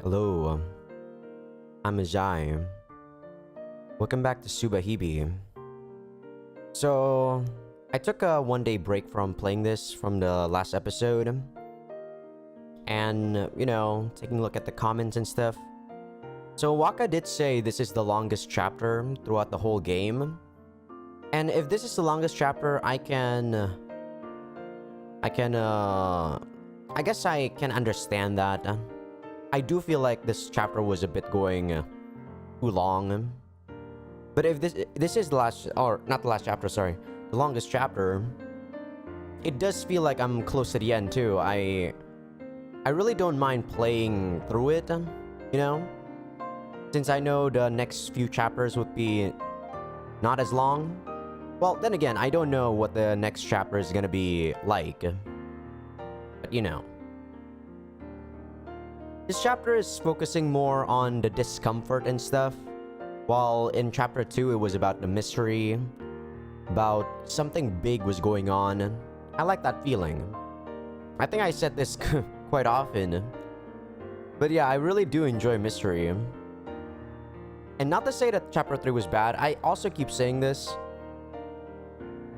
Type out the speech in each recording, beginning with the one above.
Hello, I'm Azai. Welcome back to Subahibi. So, I took a one-day break from playing this from the last episode. And, taking a look at the comments and stuff. So, Waka did say this is the longest chapter throughout the whole game. And if this is the longest chapter, I guess I can understand that. I do feel like this chapter was a bit going too long. But if this is the last, or not the last chapter, sorry, the longest chapter, it does feel like I'm close to the end too. I really don't mind playing through it, since I know the next few chapters would be not as long. Well, then again, I don't know what the next chapter is gonna be like. But this chapter is focusing more on the discomfort and stuff, while in chapter 2 it was about the mystery, about something big was going on. I like that feeling. I think I said this quite often. But yeah, I really do enjoy mystery. And not to say that chapter 3 was bad, I also keep saying this.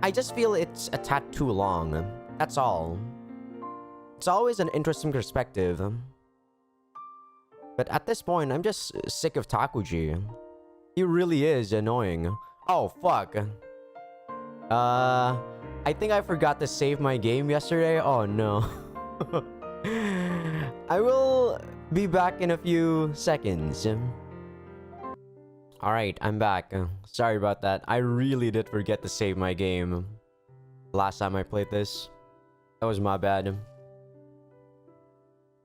I just feel it's a tad too long. That's all. It's always an interesting perspective. But at this point, I'm just sick of Takuji. He really is annoying. Oh, fuck. I think I forgot to save my game yesterday. Oh, no. I will be back in a few seconds. Alright, I'm back. Sorry about that. I really did forget to save my game last time I played this. That was my bad.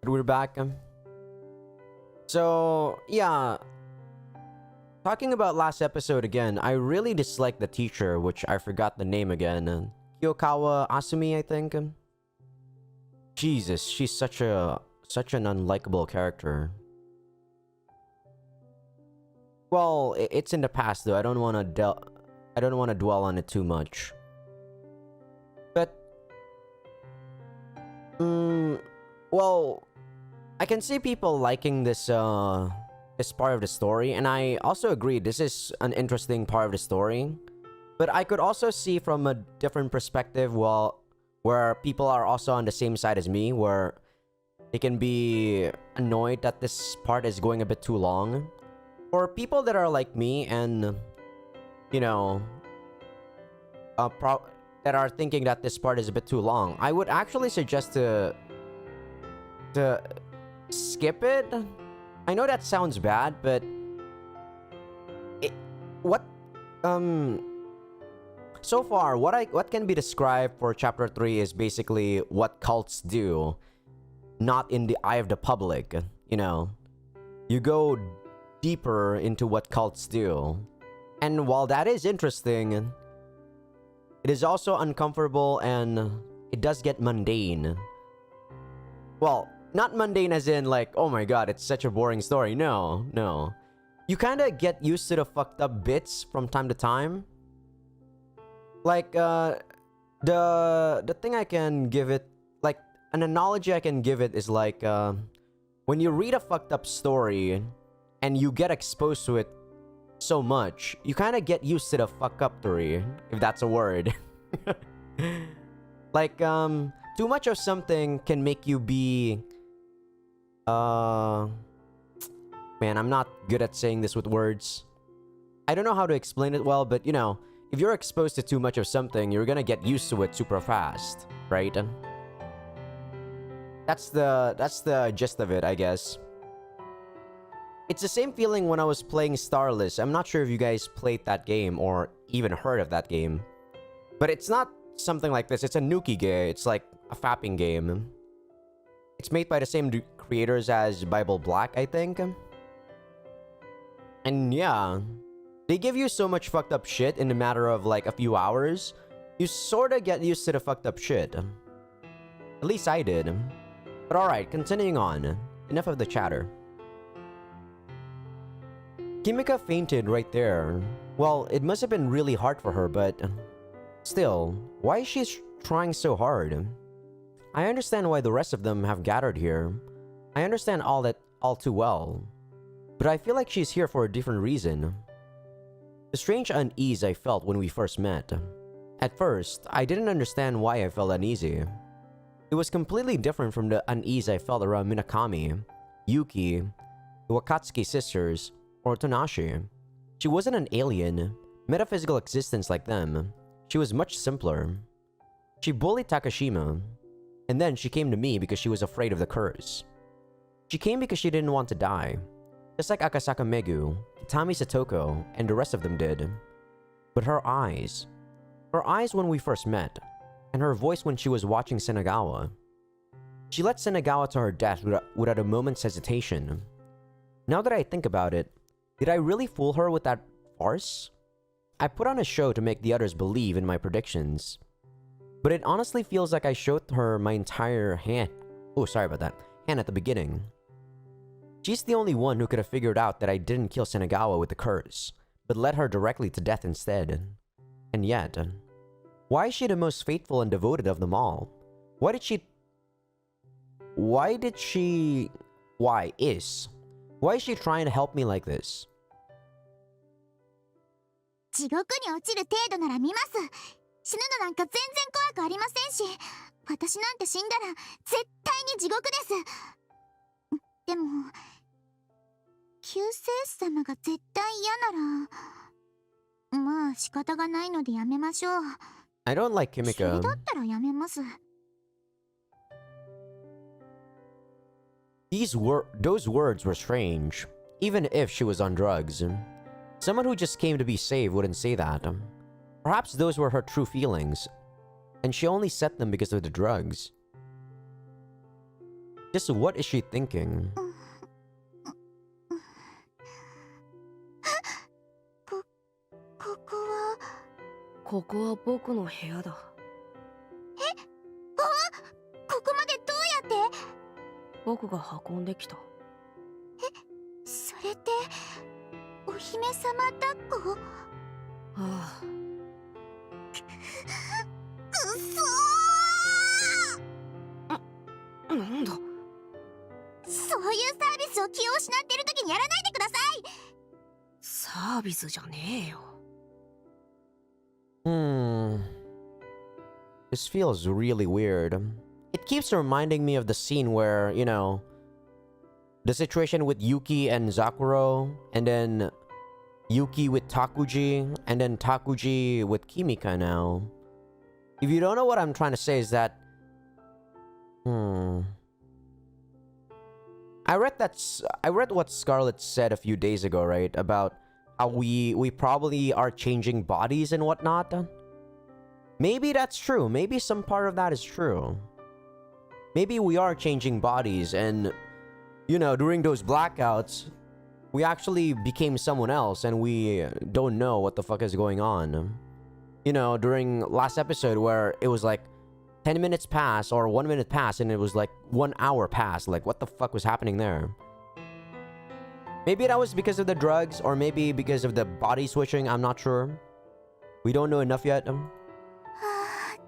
But we're back. So, yeah. Talking about last episode again, I really dislike the teacher, which I forgot the name again. Kyokawa Asumi, I think. Jesus, she's such an unlikable character. Well, it's in the past though. I don't want to dwell on it too much. But well, I can see people liking this this part of the story, and I also agree this is an interesting part of the story. But I could also see from a different perspective, where people are also on the same side as me, where they can be annoyed that this part is going a bit too long. For people that are like me and that are thinking that this part is a bit too long, I would actually suggest to skip it. I know that sounds bad, but so far what can be described for chapter 3 is basically what cults do, not in the eye of the public. You go deeper into what cults do, and while that is interesting, it is also uncomfortable and it does get mundane. Well, not mundane as in like, oh my god, it's such a boring story. No. You kind of get used to the fucked up bits from time to time. Like, the thing I can give it, like, an analogy I can give it is like, when you read a fucked up story and you get exposed to it so much, you kind of get used to the fuck-uptery, if that's a word. Like, too much of something can make you be... Man, I'm not good at saying this with words. I don't know how to explain it well, but, if you're exposed to too much of something, you're gonna get used to it super fast, right? That's the gist of it, I guess. It's the same feeling when I was playing Starless. I'm not sure if you guys played that game or even heard of that game. But it's not something like this. It's a Nuki game. It's like a fapping game. It's made by the same creators as Bible Black, I think. And yeah, they give you so much fucked up shit in a matter of like a few hours. You sorta get used to the fucked up shit. At least I did. But alright, continuing on. Enough of the chatter. Kimika fainted right there. Well, it must have been really hard for her, but still, why is she trying so hard? I understand why the rest of them have gathered here. I understand all all too well. But I feel like she's here for a different reason. The strange unease I felt when we first met. At first, I didn't understand why I felt uneasy. It was completely different from the unease I felt around Minakami, Yuki, the Wakatsuki sisters, or Tonashi. She wasn't an alien, metaphysical existence like them. She was much simpler. She bullied Takashima, and then she came to me because she was afraid of the curse. She came because she didn't want to die, just like Akasaka Megu, Kitami Satoko, and the rest of them did. But her eyes when we first met, and her voice when she was watching Senagawa. She led Senagawa to her death without a moment's hesitation. Now that I think about it, did I really fool her with that farce? I put on a show to make the others believe in my predictions. But it honestly feels like I showed her my entire hand at the beginning. She's the only one who could have figured out that I didn't kill Senagawa with the curse, but led her directly to death instead. And yet, why is she the most faithful and devoted of them all? Why is she trying to help me like this? 地獄に落ちる程度なら見ます。死ぬのなんか全然怖くありませんし、私なんて死んだら絶対に地獄です。でも、救世主様が絶対嫌なら、まあ仕方がないのでやめましょう。I don't like Kimika. それだったらやめます。Those words were strange, even if she was on drugs. Someone who just came to be saved wouldn't say that. Perhaps those were her true feelings, and she only said them because of the drugs. Just what is she thinking? ここは僕の部屋だ。ここまでどうやって？僕が運んできた。それってお姫様抱っこ？ああ。くそー！なんだ。そういうサービスを気を失ってる時にやらないでください。サービスじゃねえよ。This feels really weird. It keeps reminding me of the scene where, you know, the situation with Yuki and Zakuro, and then Yuki with Takuji, and then Takuji with Kimika now. If you don't know what I'm trying to say is that... I read what Scarlett said a few days ago, right? About how we probably are changing bodies and whatnot. Maybe that's true. Maybe some part of that is true. Maybe we are changing bodies and, you know, during those blackouts, we actually became someone else and we don't know what the fuck is going on. You know, during last episode where it was like 10 minutes pass or 1 minute pass and it was like 1 hour pass. Like, what the fuck was happening there? Maybe that was because of the drugs or maybe because of the body switching. I'm not sure. We don't know enough yet.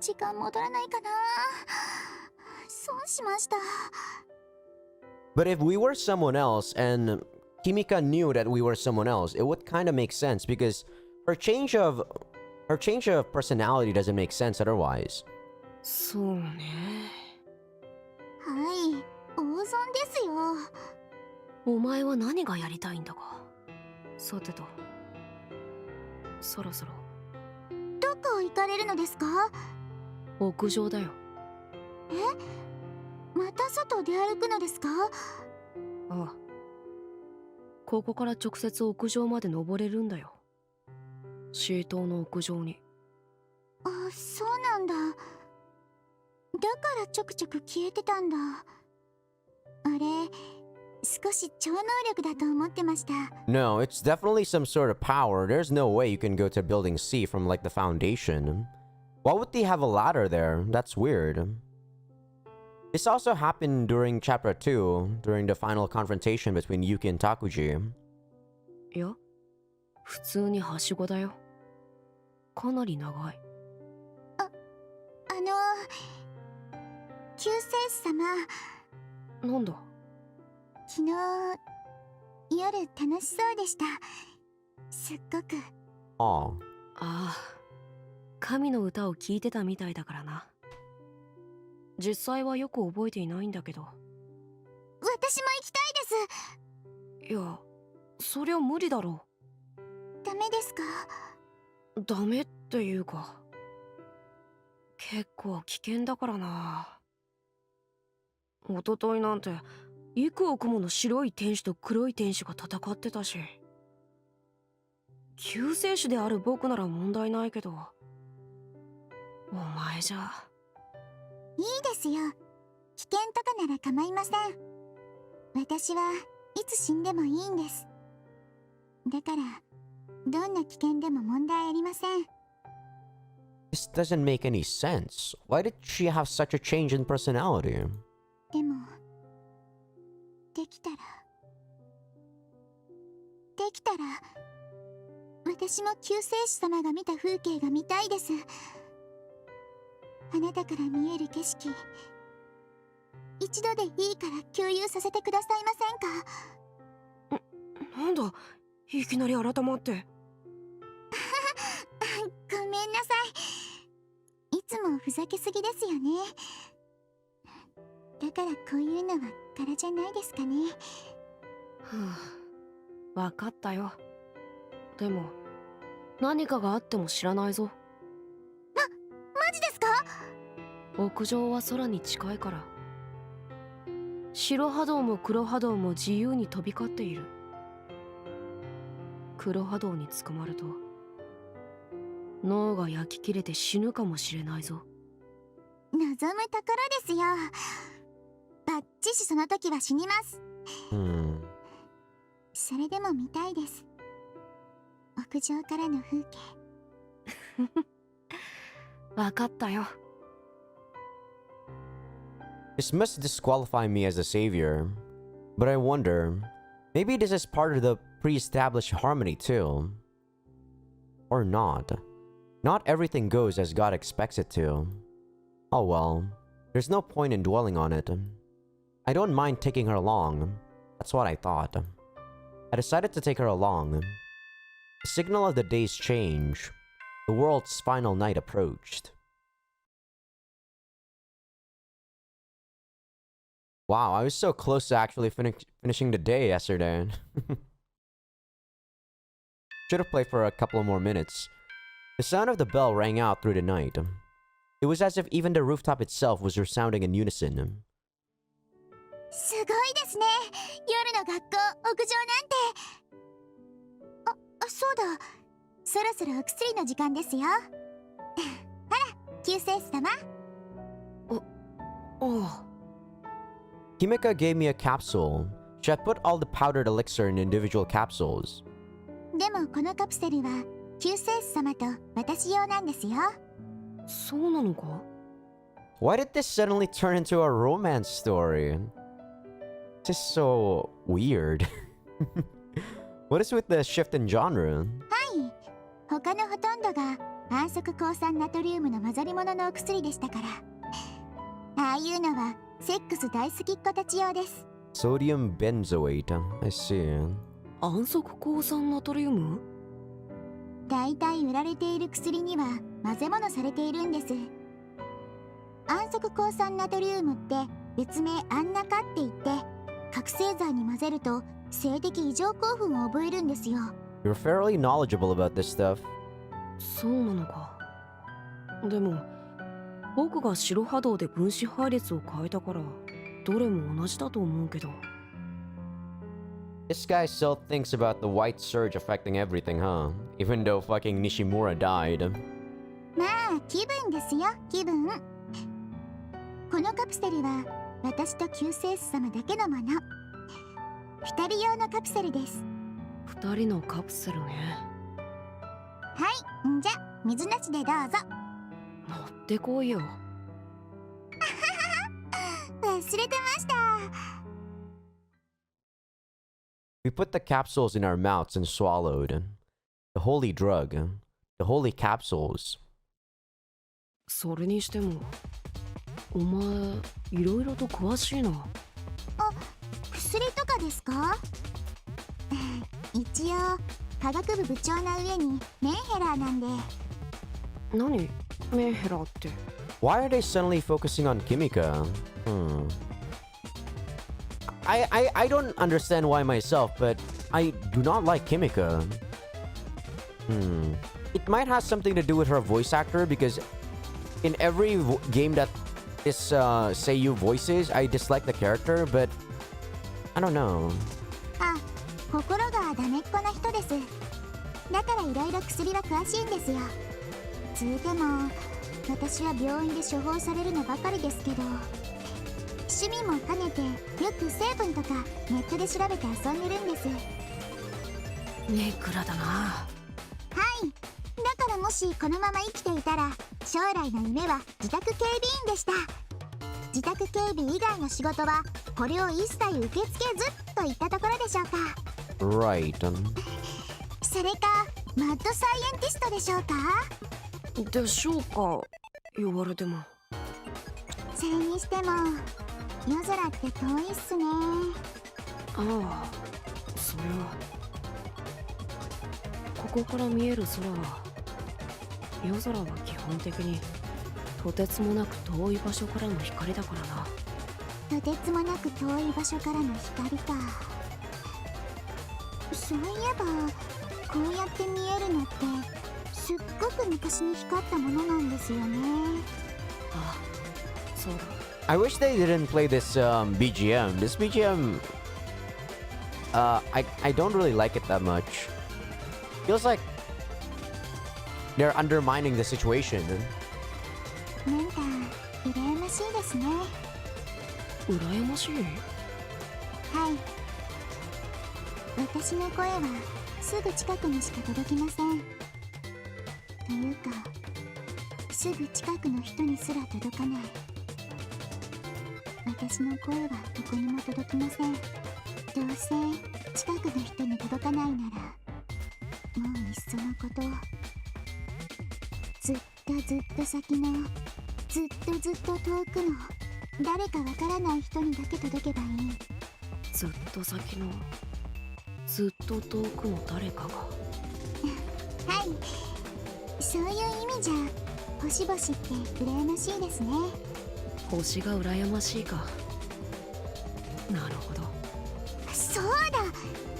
時間戻らないかな。損しました。But if we were someone else and Kimika knew that we were someone else, it would kind of make sense because her change of personality doesn't make sense otherwise. そうね。はい、大損ですよ。お前は何がやりたいんだか。さてと、そろそろ。どこ行かれるのですか？屋上だよ。また外出歩くのですか？ああ。ここから直接屋上まで登れるんだよ。C棟の屋上に。あ、そうなんだ。だからちょくちょく消えてたんだ。あれ、少し超能力だと思ってました。No, it's definitely some sort of power. There's no way you can go to building C from like the foundation. Why would they have a ladder there? That's weird. This also happened during chapter 2, during the final confrontation between Yuki and Takuji. いや、普通にはしごだよ。かなり長い。救世主様。なんだ。昨日夜楽しそうでした。すっごく。あああ、神の歌を聴いてたみたいだからな。実際はよく覚えていないんだけど。私も行きたいです。いや、そりゃ無理だろダメですか？う。ダメっていうか、結構危険だからな。一昨日なんて幾億もの白い天使と黒い天使が戦ってたし、救世主である僕なら問題ないけど、お前じゃ。いいですよ。危険とかなら構いません。私はいつ死んでもいいんです。だからどんな危険でも問題ありません。 This doesn't make any sense. Why did she have such a change in personality? でもできたら私も救世主様が見た風景が見たいです。あなたから見える景色、一度でいいから共有させてくださいませんか？なんだ、いきなり改まって。ごめんなさい。いつもふざけすぎですよね。だからこういうのは柄じゃないですかね。ふう、わかったよ。でも何かがあっても知らないぞ。マジですか？屋上は空に近いから。白波動も黒波動も自由に飛び交っている。黒波動に捕まると脳が焼き切れて死ぬかもしれないぞ。望むところですよ。バッチシその時は死にます。それでも見たいです。屋上からの風景。わかったよ。This must disqualify me as a savior. But I wonder, maybe this is part of the pre-established harmony too. Or not. Not everything goes as God expects it to. Oh well, there's no point in dwelling on it. I don't mind taking her along. That's what I thought. I decided to take her along. The signal of the day's change. The world's final night approached. Wow, I was so close to actually finishing the day yesterday. Should have played for a couple more minutes. The sound of the bell rang out through the night. It was as if even the rooftop itself was resounding in unison. すごいですね。夜の学校、屋上なんて。そうだ。そろそろお薬の時間ですよ。ほら、救世主様。Kimika gave me a capsule. She had put all the powdered elixir in individual capsules. でもこのカプセルは救世主様と私用なんですよ。そうなのか? Why did this suddenly turn into a romance story? Just so weird. What is with the shift in genre? はい。他のほとんどが安息抗酸ナトリウムの混ざり物のお薬でしたから。ああいうのはセックス大好きっ子たち用です。Sodium benzoate. I see. 安息抗酸ナトリウム? だいたい売られている薬には混ぜ物されているんです。安息抗酸ナトリウムって別名アンナカって言って、覚醒剤に混ぜると性的異常興奮を覚えるんですよ。You're fairly knowledgeable about this stuff. そうなのか。でも僕が白波動で分子配列を変えたからどれも同じだと思うけど。This guy still thinks about the white surge affecting everything, huh? Even though fucking Nishimura died. まあ気分ですよ、気分。このカプセルは私と救世主様だけのもの。二人用のカプセルです。二人のカプセルね。はい、じゃ水なしでどうぞ。持ってこいよ。忘れてました。We put the capsules in our mouths and swallowed. The holy drug. The holy capsules. それにしてもお前いろいろと詳しいな。薬薬とかですか？一応科学部部長な上にメンヘラーなんで。何メンヘラって。 Why are they suddenly focusing on Kimika? I don't understand why myself, but I do not like Kimika. It might have something to do with her voice actor, because in every game that is Seiyu voices, I dislike the character, but I don't know. あ、心がダメっ子な人です。だからいろいろ薬は詳しいんですよ。つうても私は病院で処方されるのばかりですけど、趣味も兼ねてよく成分とかネットで調べて遊んでるんです。ネクラだな。はい、だからもしこのまま生きていたら将来の夢は自宅警備員でした。自宅警備以外の仕事はこれを一切受け付けずといったところでしょうか。 Right. それかマッドサイエンティストでしょうか。でしょうか、言われても。それにしても夜空って遠いっすね。ああ、それは。ここから見える空は、夜空は基本的にとてつもなく遠い場所からの光だからな。とてつもなく遠い場所からの光か。そういえばこうやって見えるのってすっごく昔に光ったものなんですよね。あ、そうだ。I wish they didn't play this BGM. This BGM, I don't really like it that much. Feels like they're undermining the situation. なんか羨ましいですね。羨ましい？はい、私の声はすぐ近くにしか届きません。というかすぐ近くの人にすら届かない。私の声はどこにも届きません。どうせ近くの人に届かないならもういっそのことずっと先のずっと遠くの誰かわからない人にだけ届けばいい。ずっと先のずっと遠くの誰かが。はい、そういう意味じゃ星々って羨ましいですね。星が羨ましいか。なるほど。そうだ、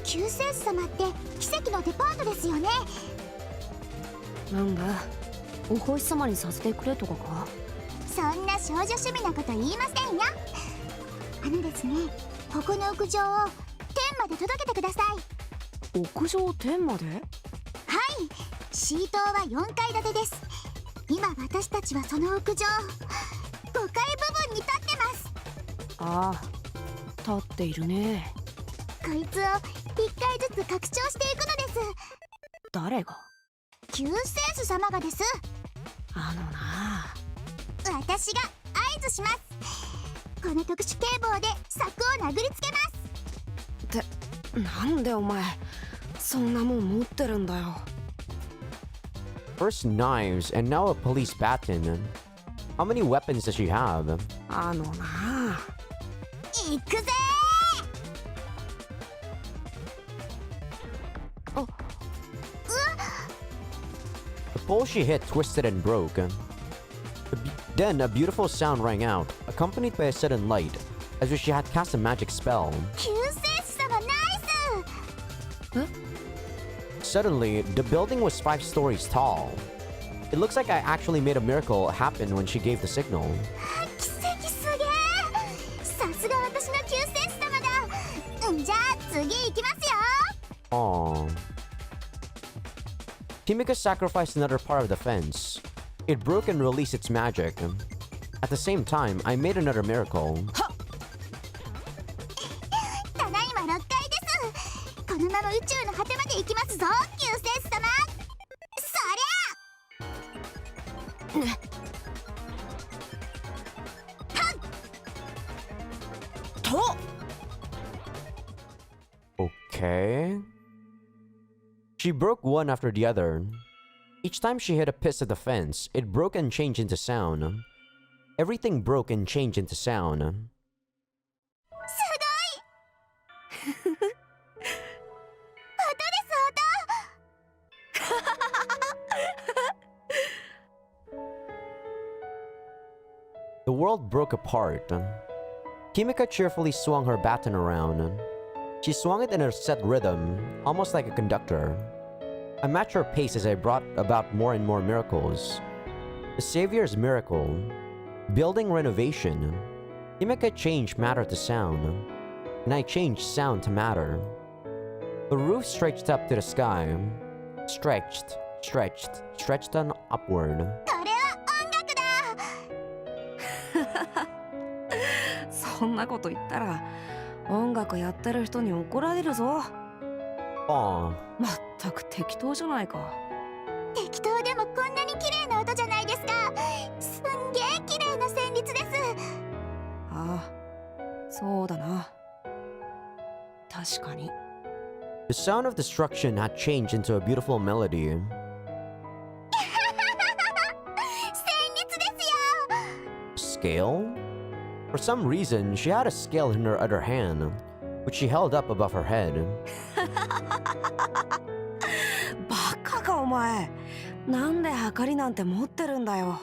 救世主様って奇跡のデパートですよね。なんだ、お星様にさせてくれとかか。そんな少女趣味なこと言いませんよ。ですね、ここの屋上を天まで届けてください。屋上天まで？はい、 C 棟は4階建てです。今私たちはその屋上5階部分に立ってます。ああ、立っているね。こいつを1階ずつ拡張していくのです。誰が？救世主様がです。あのな、私が合図します。この特殊警棒で柵を殴りつけます。ってなんでお前そんなもん持ってるんだよ。 First knives and now a police baton. How many weapons does she have? あのな、行くぜー。あ、The pole she hit twisted and broke. Then a beautiful sound rang out, accompanied by a sudden light, as if she had cast a magic spell. 救世主様ナイス。 Suddenly, the building was 5 stories tall. It looks like I actually made a miracle happen when she gave the signal. 奇跡すげー。さすが私の救世主様だ。じゃあ次行きますよ。 Aww. Kimika sacrificed another part of the fence. It broke and released its magic. At the same time, I made another miracle. ただいま6階です。このまま宇宙の果てまで行きますぞ、救世主様。そりゃと。 Okay. She broke one after the other. Each time she hit a piece of the fence, it broke and changed into sound. Everything broke and changed into sound. す The world broke apart. Kimika cheerfully swung her baton around. She swung it in a set rhythm, almost like a conductor. I matched her pace as I brought about more and more miracles. The Savior's miracle. Building renovation. Kimika changed matter to sound, and I changed sound to matter. The roof stretched up to the sky. Stretched on upward. これは音楽だ。そんなこと言ったら音楽やってる人に怒られるぞ。Aw. まったく適当じゃないか。適当でもこんなに綺麗な音じゃないですか。すんげえ綺麗な旋律です。ああ、そうだな。確かに。The sound of destruction had changed into a beautiful melody. 旋律ですよ。 Scale? For some reason, she had a scale in her other hand, which she held up above her head. バカかお前。なんではかりなんて持ってるんだよ。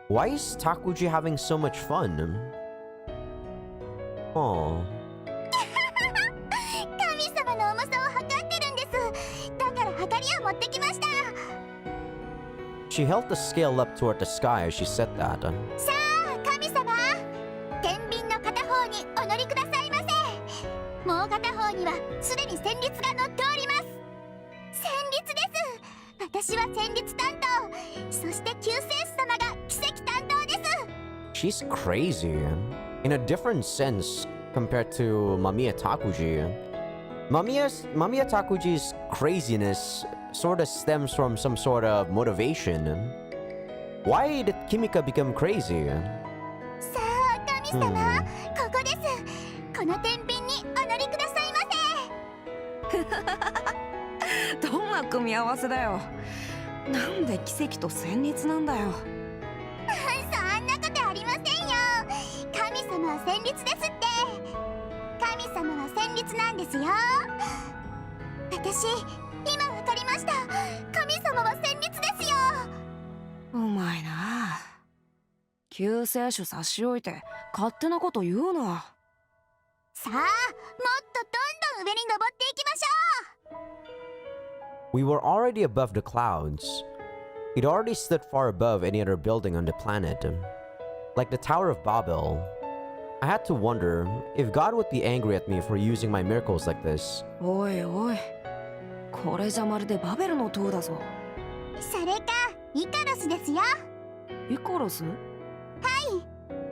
Why is Takuji having so much fun? Oh. 神様の重さを測ってるんです。だから測りを持ってきました。 She held the scale up toward the sky as she said that. さあ神様、天秤の片方にお乗りくださいませ。もう片方にはすでに旋律が乗っております。旋律です。私は旋律担当、そして救世主様が奇跡担当です。 She's crazy. In a different sense compared to Mamiya Takuji. Mamiya Takuji's craziness sort of stems from some sort of motivation. Why did Kimika become crazy? さあ神様、ここです。この天秤にお乗りくださいませ。どんな組み合わせだよ。なんで奇跡と旋律なんだよ。そんなことありませんよ。神様は旋律ですって。神様は旋律なんですよ。私、今わかりました。神様は旋律ですよ。お前な。救世主差し置いて勝手なこと言うな。さあ、もっとどんどん上に登っていきましょう。 We were already above the clouds. It already stood far above any other building on the planet. Like the Tower of Babel. I had to wonder if God would be angry at me for using my miracles like this. おいおい。これじゃまるでバベルの塔だぞ。それか、イカロスですよ。イカロス？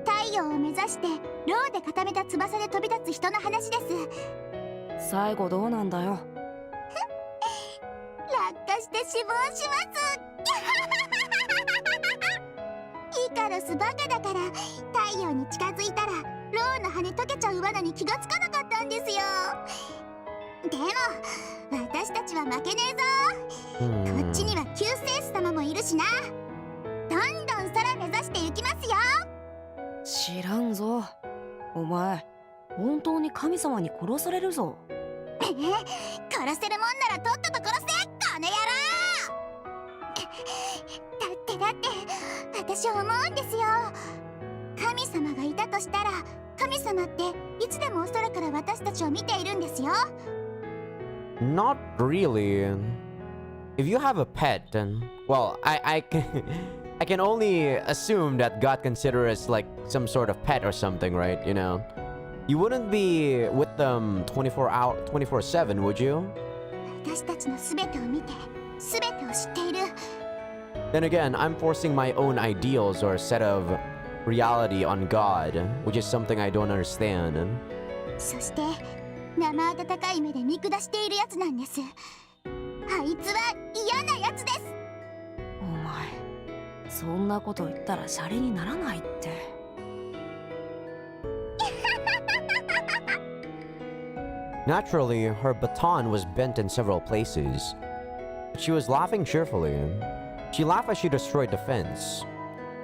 太陽を目指してローで固めた翼で飛び立つ人の話です。最後どうなんだよ。落下して死亡します。イカロスバカだから太陽に近づいたらローの羽溶けちゃう罠に気がつかなかったんですよ。でも私たちは負けねえぞ。こっちには救世主様もいるしな。どんどん空目指して行きますよ。知らんぞ。お前、本当に神様に殺されるぞ。殺せるもんならとっとと殺せ、この野郎。だって私は思うんですよ。神様がいたとしたら、神様っていつでも空から私たちを見ているんですよ。 Not really. If you have a pet, then well, I can only assume that God considers us like some sort of pet or something, right? You know, you wouldn't be with them 24/7, would you? 私たちのすべてを見て、すべてを知っている。 Then again, I'm forcing my own ideals or set of reality on God, which is something I don't understand. そして生温かい目で見下しているやつなんです。あいつは嫌なやつです。お前、そんなこと言ったらシャレにならないって。Naturally, her baton was bent in several places. But she was laughing cheerfully. She laughed as she destroyed the fence.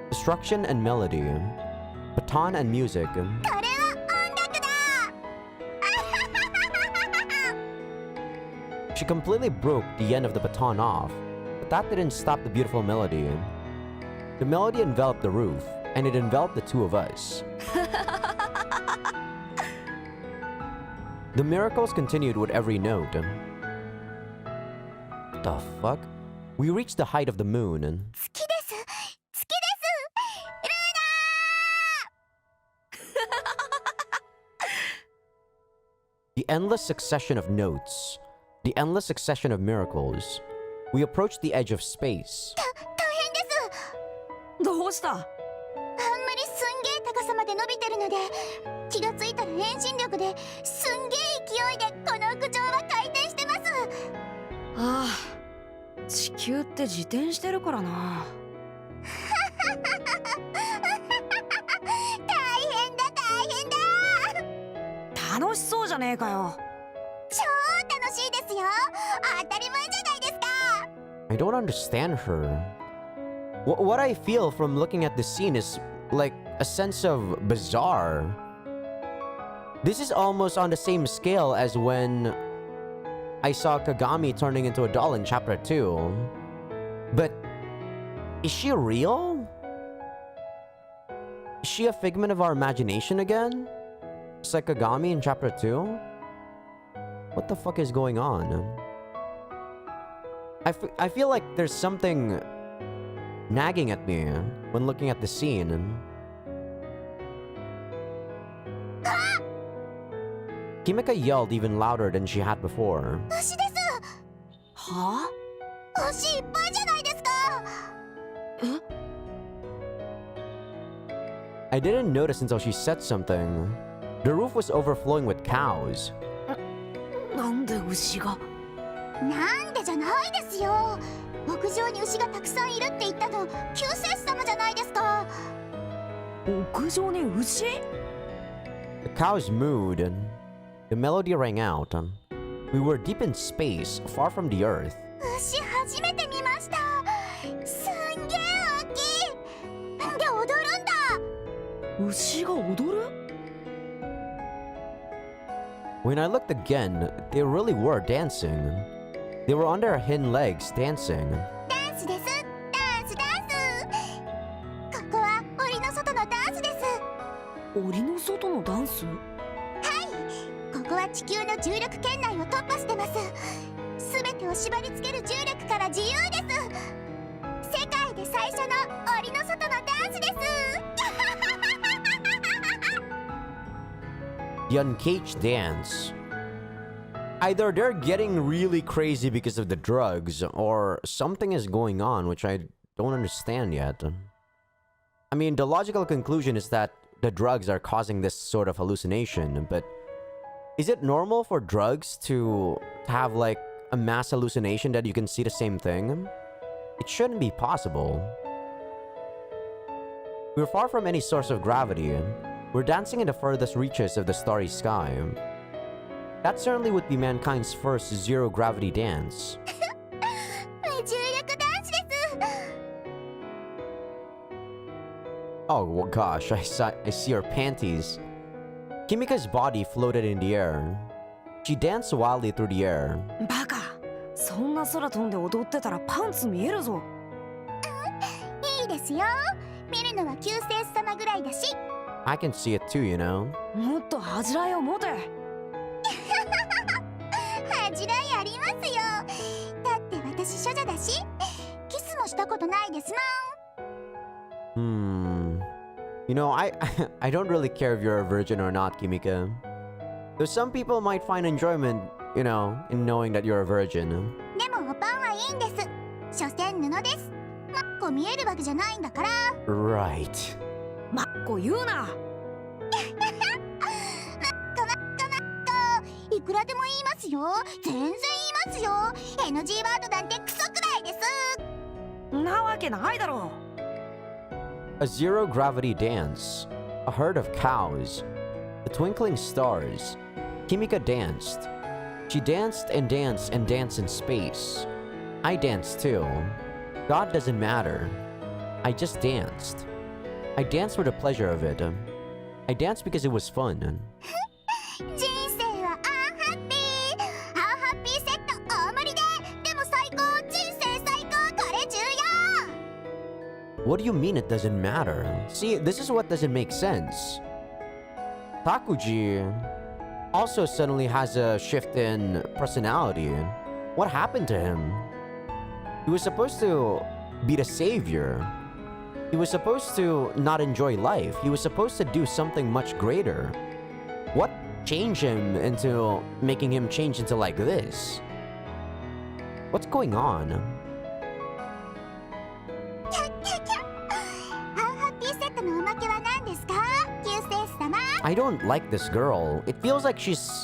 Destruction and melody. Baton and music. これは音楽だ。She completely broke the end of the baton off, but that didn't stop the beautiful melody. The melody enveloped the roof, and it enveloped the two of us. The miracles continued with every note. The fuck? We reached the height of the moon. 好きです好きですル The endless succession of notes, the endless succession of miracles. We approached the edge of space. 大変ですどうした？あんまりすんげえ高さまで伸びてるので気がついたら遠心力ですんげえ勢いでこの屋上は回転してます。ああ、地球って自転してるからな。大変だ大変だ楽しそうじゃねえかよ。超楽しいですよ。当たり前じゃないですか。 I don't understand her. What I feel from looking at this scene is like a sense of bizarre. This is almost on the same scale as when I saw Kagami turning into a doll in chapter 2. But is she real? Is she a figment of our imagination again? Just like Kagami in chapter 2? What the fuck is going on? I feel like there's something nagging at me when looking at the scene. Kimika yelled even louder than she had before. 足です。は足いっぱいじゃないですか。I didn't notice until she said something. The roof was overflowing with cows. なんで牛が？なんでじゃないですよ。屋上に牛がたくさんいるって言ったの救世主様じゃないですか。屋上に牛？ The cows mooed and the melody rang out. We were deep in space, far from the earth. 牛初めて見ました。すんげえ大きい。で踊るんだ。牛が踊る？ When I looked again, they really were dancing. They were on their hind legs dancing. ダンスです。ダンスダンス。ここは檻の外のダンスです。檻の外のダンス？ここは地球の重力圏内を突破してます。すべてを縛り付ける重力から自由です。世界で最初の檻の外のダンスです。The uncaged dance. Either they're getting really crazy because of the drugs, or something is going on which I don't understand yet. I mean, the logical conclusion is that the drugs are causing this sort of hallucination, but is it normal for drugs to have like a mass hallucination that you can see the same thing? It shouldn't be possible. We're far from any source of gravity. We're dancing in the furthest reaches of the starry sky. That certainly would be mankind's first zero-gravity dance. 無重力ダンスです。 Oh, well, gosh, I see her panties. Kimika's body floated in the air. She danced wildly through the air. バカ。そんな空飛んで踊ってたらパンツ見えるぞ。いいですよ。見るのは救世主様ぐらいだし。 I can see it too, you know. もっと恥じらいを持て。恥じらいありますよ。だって私処女だし、キスもしたことないですもん。You know, I don't really care if you're a virgin or not, Kimika. Though some people might find enjoyment, you know, in knowing that you're a virgin. でもおパンはいいんです。所詮布です。マッコ見えるわけじゃないんだから。Right. マッコ言うな。いくらでも言いますよ。全然言いますよ。NG ワードなんてクソくらいです。なわけないだろう。A zero-gravity dance. A herd of cows. The twinkling stars. Kimika danced. She danced and danced and danced in space. I danced too. God doesn't matter. I just danced. I danced for the pleasure of it. I danced because it was fun. 人生はアンハッピー。アンハッピーセット大盛 What do you mean it doesn't matter? See, this is what doesn't make sense. Takuji also suddenly has a shift in personality. What happened to him? He was supposed to be the savior. He was supposed to not enjoy life. He was supposed to do something much greater. What changed him into making him change into like this? What's going on? アンハッピーセットのおまけは何ですか、救世主様。 I don't like this girl. It feels like she's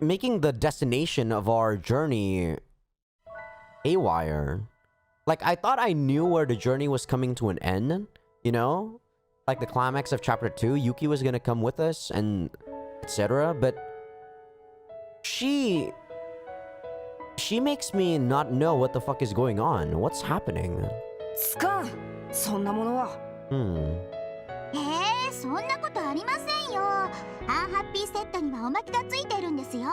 making the destination of our journey haywire. Like, I thought I knew where the journey was coming to an end, you know? Like the climax of chapter 2, Yuki was gonna come with us and etc. But she makes me not know what the fuck is going on. What's happening? つかん、そんなものは。そんなことありませんよ。アンハッピーセットにはおまけがついているんですよ。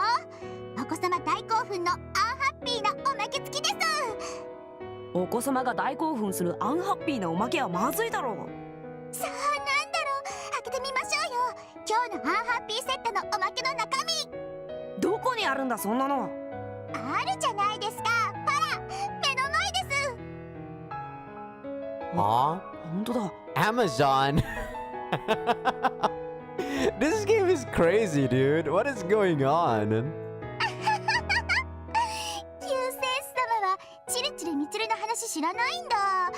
お子様大興奮のアンハッピーなおまけ付きです。お子様が大興奮するアンハッピーなおまけはまずいだろう。さあ、なんだろう。開けてみましょうよ。今日のアンハッピーセットのおまけの中身。どこにあるんだそんなの。あるじゃないですか。ほら、目の前です。Aw, 本当だ。Amazon. This game is crazy, dude. What is going on? 救世主様はチルチルミチルの話知らないんだ。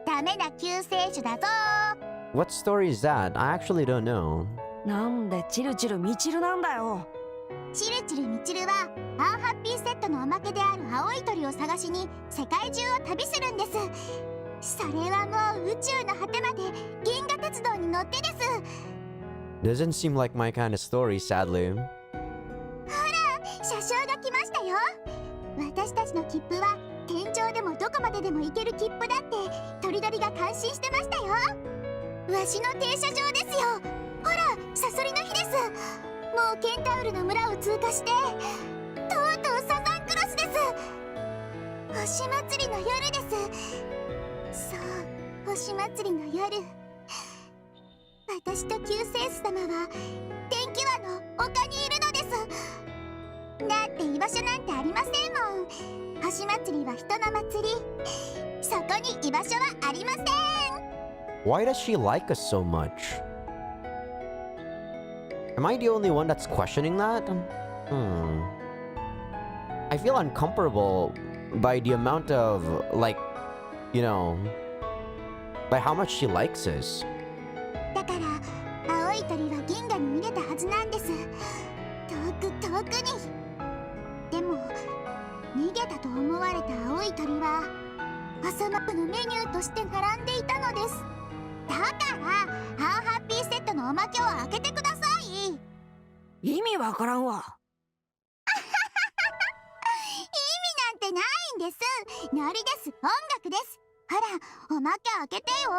ダメな救世主だぞ。 What story is that? I actually don't know. なんでチルチルミチルなんだよ。チルチルミチルはアンハッピーセットのおまけである青い鳥を探しに世界中を旅するんです。それはもう宇宙の果てまで銀河鉄道に乗ってです。 Doesn't seem like my kind of story, sadly. ほら、車掌が来ましたよ。私たちの切符は天井でもどこまででも行ける切符だって鳥鳥が感心してましたよ。わしの停車場ですよ。ほら、サソリの日です。もうケンタウルの村を通過してとうとうサザンクロスです。星祭りの夜です。そう、星祭りの夜。私と救世主様は天気輪の丘にいるのです。だって居場所なんてありませんもん。星祭りは人の祭り。そこに居場所はありません。 Why does she like us so much? Am I the only one that's questioning that? I feel uncomfortable by the amount of, like, you know, by how much she likes us. だから青い鳥は銀河に逃げたはずなんです。遠く遠くに。でも逃げたと思われた青い鳥は朝マップのメニューとして並んでいたのです。だからアンハッピーセットのおまけを開けてください。意味わからんわ。意味なんてないんです。ノリです。音楽です。ほら、おまけ開けてよ。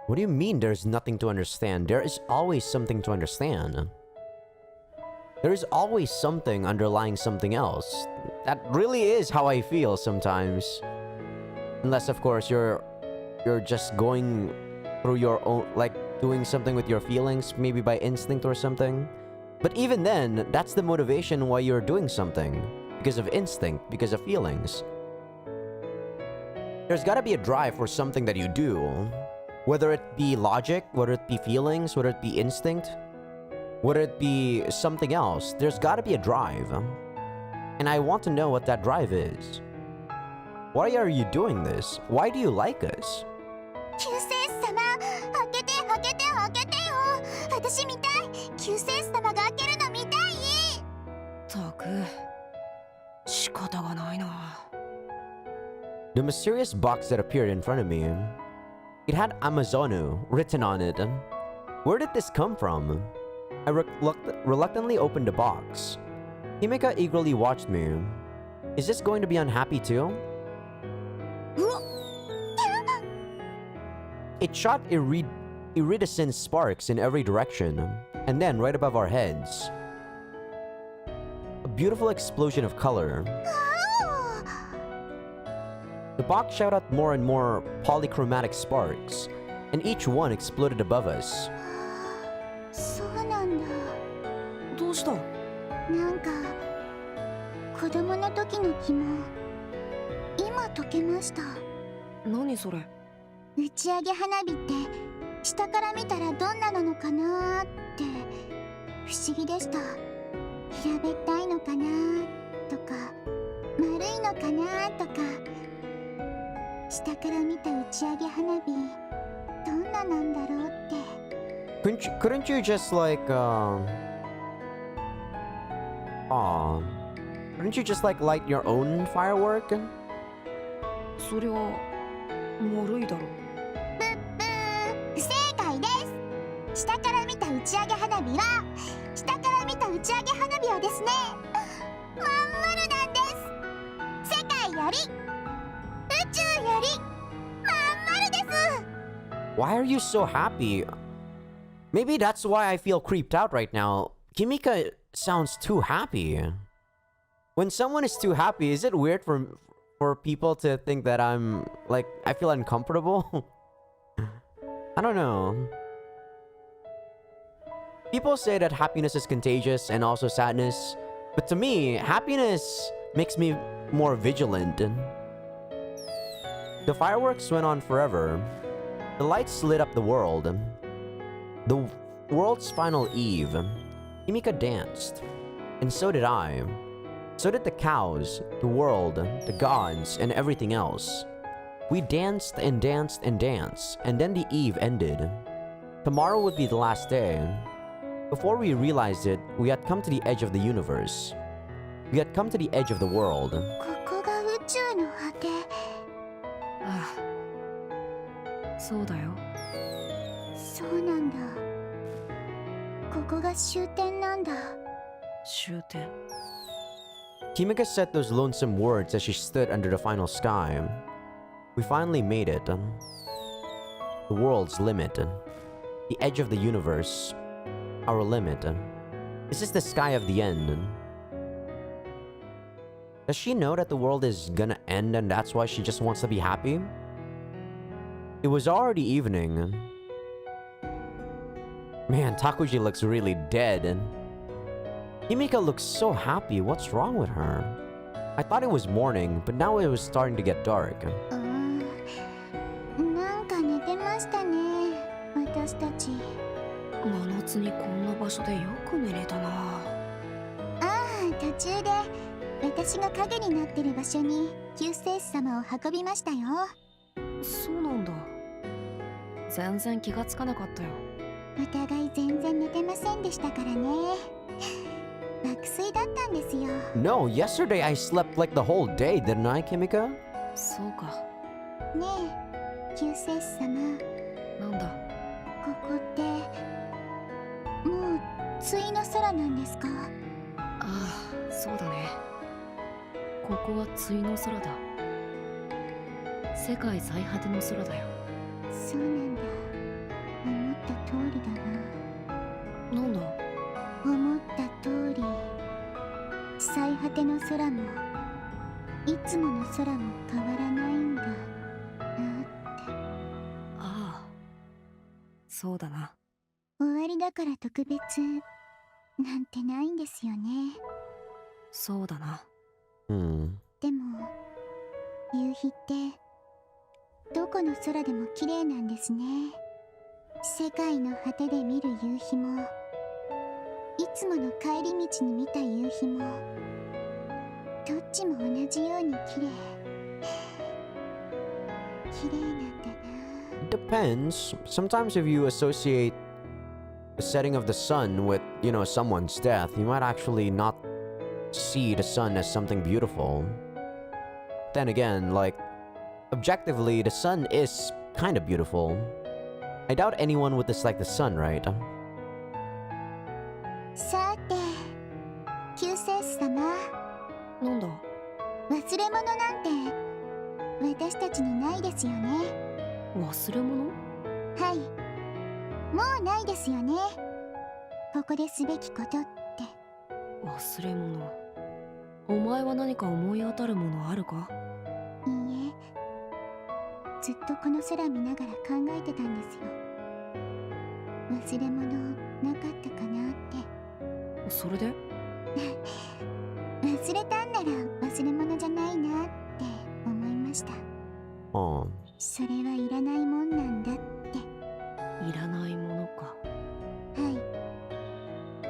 What do you mean there's nothing to understand? There is always something to understand. There is always something underlying something else. That really is how I feel sometimes. Unless, of course, you're just going through your own, like, doing something with your feelings, maybe by instinct or something. But even then, that's the motivation why you're doing something. Because of instinct, because of feelings. There's gotta be a drive for something that you do. Whether it be logic, whether it be feelings, whether it be instinct, whether it be something else, there's gotta be a drive. And I want to know what that drive is. Why are you doing this? Why do you like us? 救世主様、開けて開けて開けてよ。私見たい。救世主様が開けるの見たい。たく、仕方がないな。The mysterious box that appeared in front of me. It had Amazonu written on it. Where did this come from? I reluctantly opened the box. Kimika eagerly watched me. Is this going to be unhappy too? It shot iridescent sparks in every direction, and then right above our heads, a beautiful explosion of color. The The box shot out more and more polychromatic sparks, and each one exploded above us. そうなんだ。どうした？なんか子供の時の気も今解けました。何それ？打ち上げ花火って下から見たらどんななのかなーって不思議でした。平べったいのかなとか丸いのかなとか、下から見た打ち上げ花火どんななんだろうって。Couldn't you just like couldn't you just like light your own firework? そりゃ悪いだろ。ブッブー、不正解です。下から見た打ち上げ花火は下から見た打ち上げ花火はですね、まん丸なんです。世界より宇宙よりまん丸です。 Why are you so happy? Maybe that's why I feel creeped out right now. Kimika sounds too happy. When someone is too happy, is it weird for people to think that I'm like I feel uncomfortable? I don't know. People say that happiness is contagious and also sadness, but to me, happiness makes me more vigilant. The fireworks went on forever. The lights lit up the world. The world's final eve. Kimika danced, and so did I. So did the cows, the world, the gods, and everything else. We danced and danced and danced, and then the eve ended. Tomorrow would be the last day. Before we realized it, we had come to the edge of the universe. We had come to the edge of the world. ここが宇宙の果て。ああ、そうだよ。そうなんだ。ここが終点なんだ。終点。Kimika said those lonesome words as she stood under the final sky. We finally made it. The world's limit. The edge of the universe. Our limit. This is the sky of the end. Does she know that the world is gonna end and that's why she just wants to be happy? It was already evening. Man, Takuji looks really dead. Kimika looks so happy. What's wrong with her? I thought it was morning, but now it was starting to get dark. なんか寝てましたね、私たち。真夏にこんな場所でよく寝れたな。途中で私が影になってる場所に救世主様を運びましたよ。そうなんだ。全然気がつかなかったよ。お互い全然寝てませんでしたからね。爆睡だったんですよ。No, yesterday I slept like the whole day, didn't I, Kimika? そうか。ねえ、救世主様。なんだ。ここってもう対の空なんですか？ああ、そうだね。ここは対の空だ。世界最果ての空だよ。そうなんだ。思った通りだな。なんだ。思った通り、最果ての空もいつもの空も変わらないんだなって。ああ、そうだな。終わりだから特別なんてないんですよね。そうだな。でも夕日ってどこの空でも綺麗なんですね。世界の果てで見る夕日もいつもの帰り道に見た夕日もどっちも同じように綺麗なんだな。 It depends. Sometimes if you associate the setting of the sun with, someone's death, you might actually not see the sun as something beautiful. Then again, like, objectively, the sun is kind of beautiful. I doubt anyone would dislike the sun, right? さて、救世主様。なんだ。忘れ物なんて私たちにないですよね。忘れ物？はい、もうないですよね。ここですべきことって。忘れ物。お前は何か思い当たるものあるか？いいえ、ずっとこの空見ながら考えてたんですよ。忘れ物なかったかなって。それで忘れたんなら忘れ物じゃないなって思いました。 Oh. それはいらないもんなんだって。いらないものか。は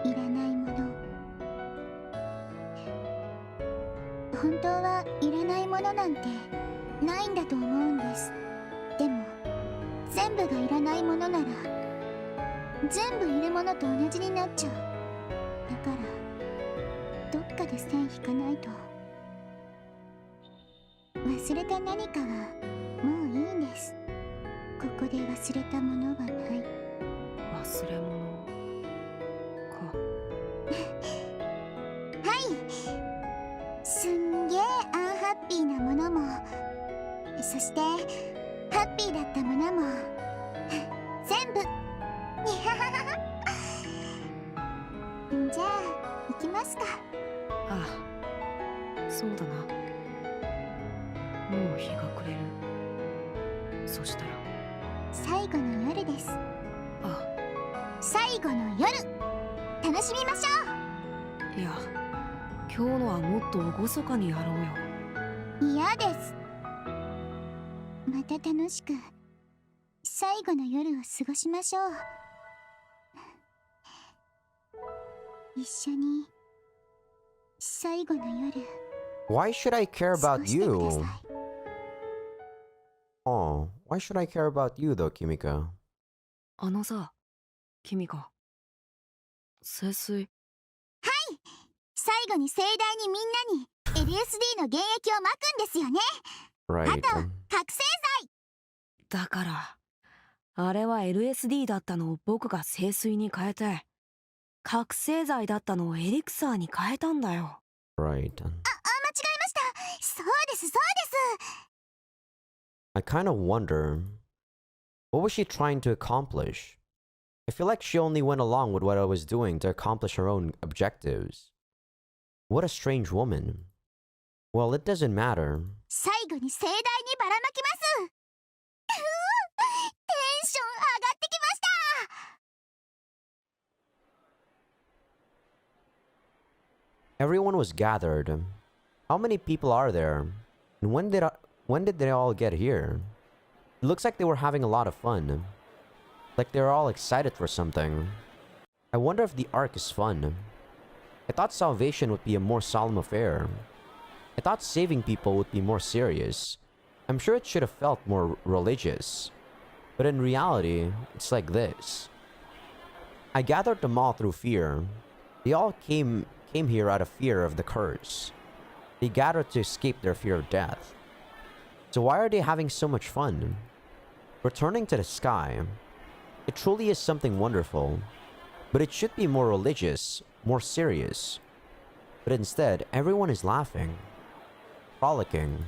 い、いらないもの。本当はいらないものなんてないんだと思うんです。でも全部がいらないものなら全部いるものと同じになっちゃう。だからどっかで線引かないと。忘れた何かはもういいんです。ここで忘れたものはない。忘れ物か。はい、すんげーアンハッピーなものも、そしてハッピーだったものも全部にははは。じゃあ行きますか。ああ、そうだな。もう日が暮れる。そしたら最後の夜です。あ、最後の夜楽しみましょいや、今日のはもっと厳かにやろうよ。う。嫌です。また楽しく最後の夜を過ごしましょう。一緒に最後の夜 Why should I care 過 about ごしてくだ you? さい。 Oh, why should I care about you though, Kimika? あのさ、君が聖水。最後に盛大にみんなに LSD の原液をまくんですよね。 Right. あと覚醒だからあれは LSD だったのを僕が聖水に変えて、覚醒剤だったのをエリクサーに変えたんだよ。 Right. 間違えました。そうですそうです。 I kind of wonder, what was she trying to accomplish? I feel like she only went along with what I was doing to accomplish her own objectives. What a strange woman. Well, it doesn't matter. 最後に盛大にばらまきます。テンション上がってきました。 Everyone was gathered. How many people are there? And when did they all get here? It looks like they were having a lot of fun. Like they were all excited for something. I wonder if the arc is fun. I thought salvation would be a more solemn affair. I thought saving people would be more serious. I'm sure it should have felt more religious. But in reality, it's like this. I gathered them all through fear. They all came here out of fear of the curse. They gathered to escape their fear of death. So why are they having so much fun? Returning to the sky. It truly is something wonderful. But it should be more religious, more serious. But instead, everyone is laughing, frolicking.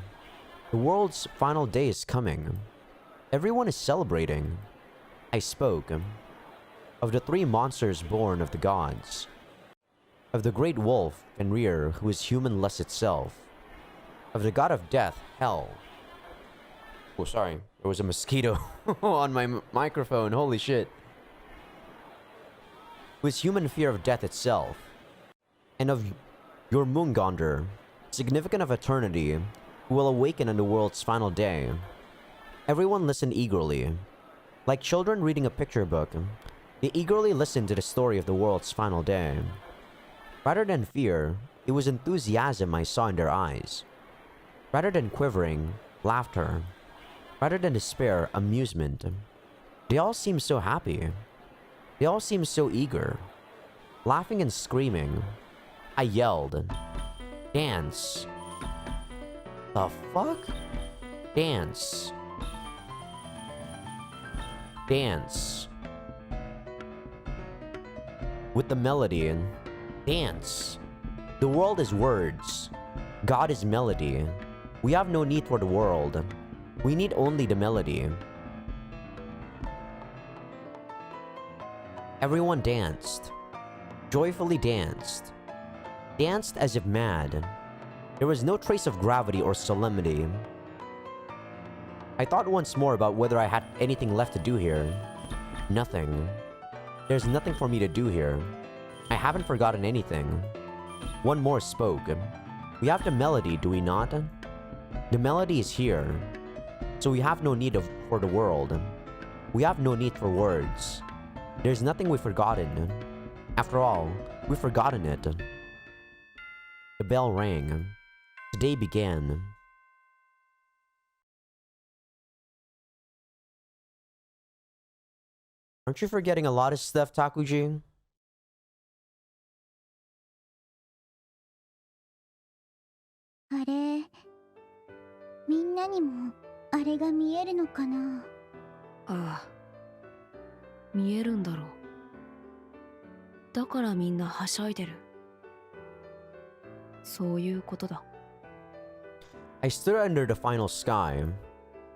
The world's final day is coming. Everyone is celebrating. I spoke of the three monsters born of the gods, of the great wolf Fenrir, who is humanless itself, of the god of death, Hel. Oh, sorry, there was a mosquito on my microphone. Holy shit. Who is human fear of death itself, and of Jormungandr, significant of eternity, who will awaken on the world's final day. Everyone listened eagerly. Like children reading a picture book, they eagerly listened to the story of the world's final day. Rather than fear, it was enthusiasm I saw in their eyes. Rather than quivering, laughter. Rather than despair, amusement. They all seemed so happy. They all seemed so eager. Laughing and screaming. I yelled, "Dance!" The fuck? Dance. Dance. With the melody and dance. The world is words. God is melody. We have no need for the world. We need only the melody. Everyone danced. Joyfully danced. Danced as if mad. There was no trace of gravity or solemnity. I thought once more about whether I had anything left to do here. Nothing. There's nothing for me to do here. I haven't forgotten anything. One more spoke. We have the melody, do we not? The melody is here. So we have no need for the world. We have no need for words. There's nothing we've forgotten. After all, we've forgotten it. The bell rang. The day began. Aren't you forgetting a lot of stuff, Takuji? あれ、みんなにもあれが見えるのかな。ああ、見えるんだろう。だからみんなはしゃいでる。そういうことだ。I stood under the final sky.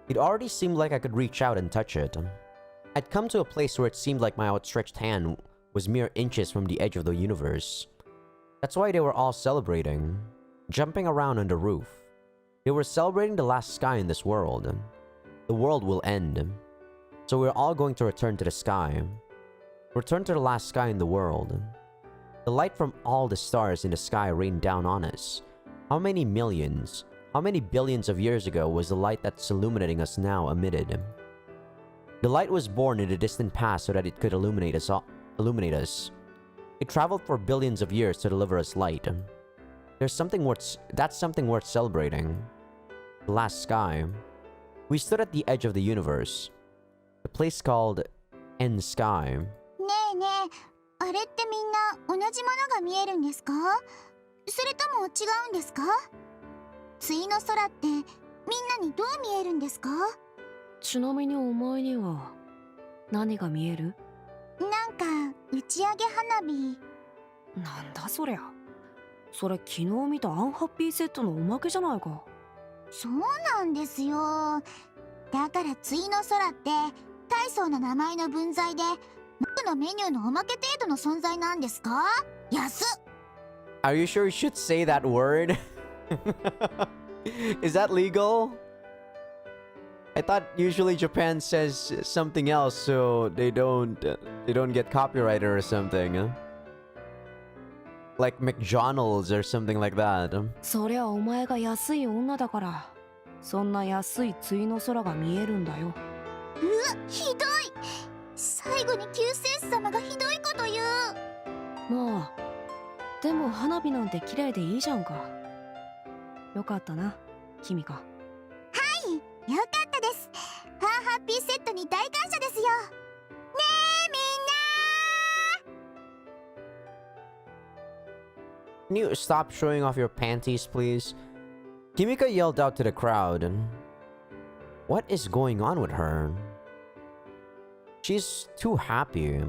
It already seemed like I could reach out and touch it. I'd come to a place where it seemed like my outstretched hand was mere inches from the edge of the universe. That's why they were all celebrating, jumping around on the roof. They were celebrating the last sky in this world. The world will end. So we're all going to return to the sky. Return to the last sky in the world. The light from all the stars in the sky rained down on us. How many millions, how many billions of years ago was the light that's illuminating us now emitted? The light was born in the distant past so that it could illuminate us. It traveled for billions of years to deliver us light. That's something worth celebrating. The last sky. We stood at the edge of the universe. The place called End Sky. ねえねえ、あれってみんな同じものが見えるんですか？それとも違うんですか？対の空ってみんなにどう見えるんですか？ちなみにお前には何が見える？なんか打ち上げ花火。なんだそりゃ。それ昨日見たアンハッピーセットのおまけじゃないか。そうなんですよ。だから対の空って大層な名前の分際で僕のメニューのおまけ程度の存在なんですか？安っ。 Are you sure you should say that word? Is that legal? I thought usually Japan says something else so they don't get copyrighted or something. Huh? Like McDonald's or something like that. そりゃお前が安い女だからそんな安い対の空が見えるんだよ。ひどい。最後に救世主様がひどいこと言う。まあでも花火なんて綺麗でいいじゃんか。よかったな、君か。はい、よかったです。アンハッピーセットに大感謝ですよ。ねえみんな。 Can you stop showing off your panties, please? Kimika yelled out to the crowd. What is going on with her? She's too happy.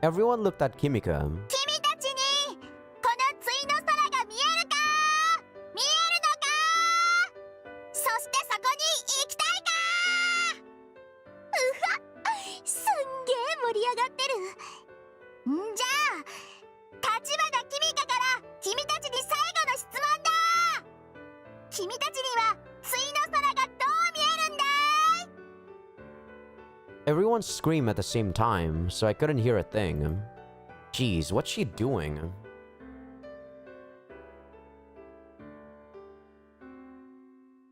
Everyone looked at Kimika. 君たちにこの対の空が見えるか？見えるのか？そしてそこに行きたいか？うわ、すんげえ盛り上がってる。んじゃあ立花君香から君たちに最後の質問だ。君たちには対の空がどう見えるんだい？ Everyone screamed at the same time, so I couldn't hear a thing. Jeez, what's she doing?